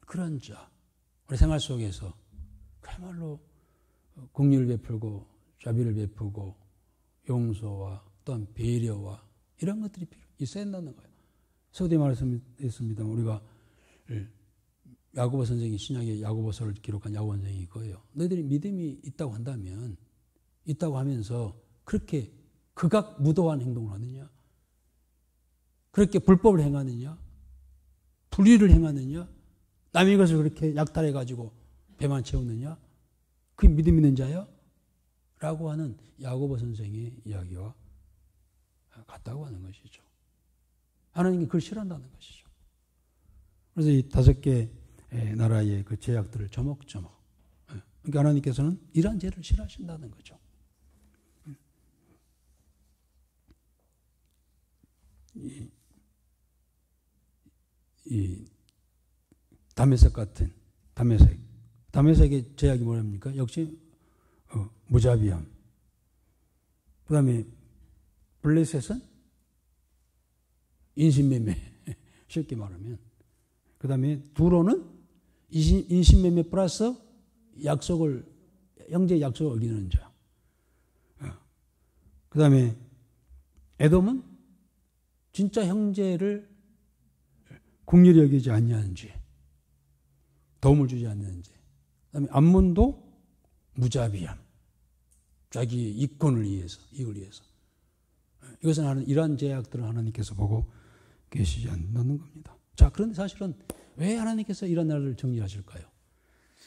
그런 자. 우리 생활 속에서 그야말로 긍휼을 베풀고 자비를 베푸고 용서와 또한 배려와 이런 것들이 있어야 한다는 거예요. 서두에 말씀했습니다. 우리가 야고보 선생이 신약의 야고보서를 기록한 야고보 선생이 이거예요. 너희들이 믿음이 있다고 한다면 있다고 하면서 그렇게 극악 무도한 행동을 하느냐? 그렇게 불법을 행하느냐? 불의를 행하느냐? 남의 것을 그렇게 약탈해가지고 배만 채우느냐? 그게 믿음 있는 자야? 라고 하는 야고보 선생의 이야기와 같다고 하는 것이죠. 하나님이 그걸 싫어한다는 것이죠. 그래서 이 5개 나라의 그 제약들을 조목조목. 그러니까 하나님께서는 이러한 죄를 싫어하신다는 거죠. 이 다메섹 같은 다메섹의 제약이 뭐랍니까? 역시 무자비함. 그 다음에 블레셋은 인신매매. 쉽게 말하면. 그 그 다음에 두로는 인신매매 플러스 형제 약속을 어기는 자. 그 다음에 에돔은 진짜 형제를 긍휼히 여기지 않냐는 죄. 도움을 주지 않는 죄. 그 다음에 암몬도 무자비함. 자기 이권을 위해서, 이익을 위해서. 이것은 이러한 제약들을 하나님께서 보고 계시지 않는 겁니다. 자, 그런데 사실은 왜 하나님께서 이런 나라를 정리하실까요?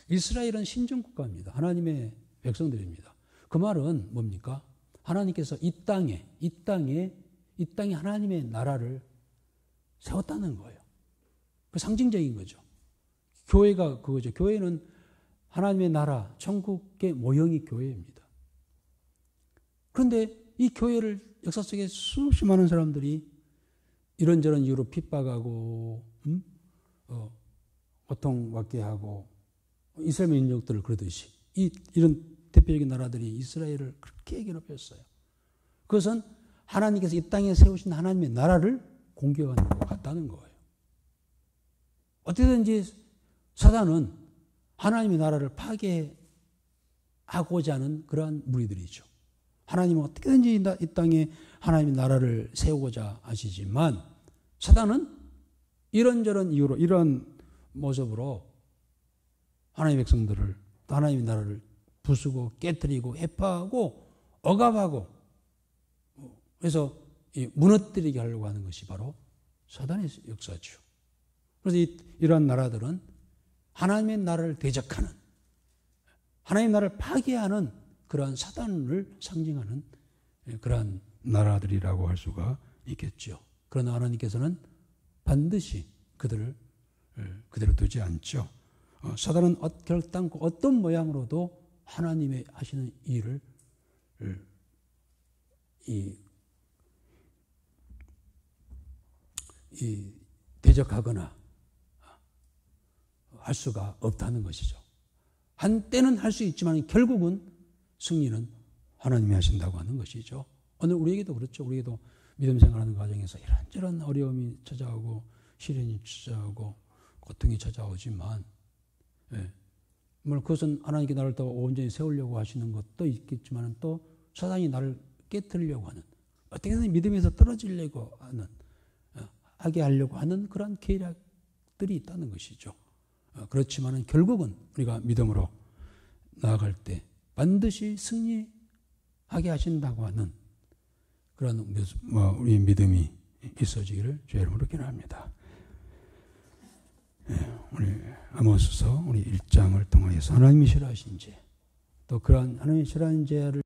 이스라엘은 신정국가입니다. 하나님의 백성들입니다. 그 말은 뭡니까? 하나님께서 이 땅에 하나님의 나라를 세웠다는 거예요. 그 상징적인 거죠. 교회가 그거죠. 교회는 하나님의 나라, 천국의 모형이 교회입니다. 그런데 이 교회를 역사 속에 수없이 많은 사람들이 이런저런 이유로 핍박하고 고통받게 하고 이스라엘 민족들을 그러듯이 이런 대표적인 나라들이 이스라엘을 그렇게 괴롭혔어요. 그것은 하나님께서 이 땅에 세우신 하나님의 나라를 공격하는 것 같다는 거예요. 어떻게든지 사단은 하나님의 나라를 파괴하고자 하는 그러한 무리들이죠. 하나님은 어떻게든지 이 땅에 하나님의 나라를 세우고자 하시지만 사단은 이런저런 이유로 이런 모습으로 하나님의 백성들을 또 하나님의 나라를 부수고 깨뜨리고 해파하고 억압하고 그래서 무너뜨리게 하려고 하는 것이 바로 사단의 역사죠. 그래서 이러한 나라들은 하나님의 나라를 대적하는 하나님의 나라를 파괴하는 그러한 사단을 상징하는 그러한 나라들이라고 할 수가 있겠죠. 그러나 하나님께서는 반드시 그들을 그대로 두지 않죠. 사단은 결단코 어떤 모양으로도 하나님의 하시는 일을 대적하거나 할 수가 없다는 것이죠. 한때는 할 수 있지만 결국은 승리는 하나님이 하신다고 하는 것이죠. 오늘 우리에게도 그렇죠. 우리에게도 믿음 생활하는 과정에서 이런저런 어려움이 찾아오고 시련이 찾아오고 고통이 찾아오지만 물론 그것은 하나님께 나를 더 온전히 세우려고 하시는 것도 있겠지만 또 사단이 나를 깨뜨리려고 하는 어떻게든 믿음에서 떨어지려고 하는 하게 하려고 하는 그런 계략들이 있다는 것이죠. 그렇지만 결국은 우리가 믿음으로 나아갈 때 반드시 승리하게 하신다고 하는 그런 우리 믿음이 있어지기를 주의 이름으로 기도합니다. 우리 아모스서 우리 1장을 통하여서 하나님이 싫어하신 죄, 또 그러한 하나님이 싫어하는 죄를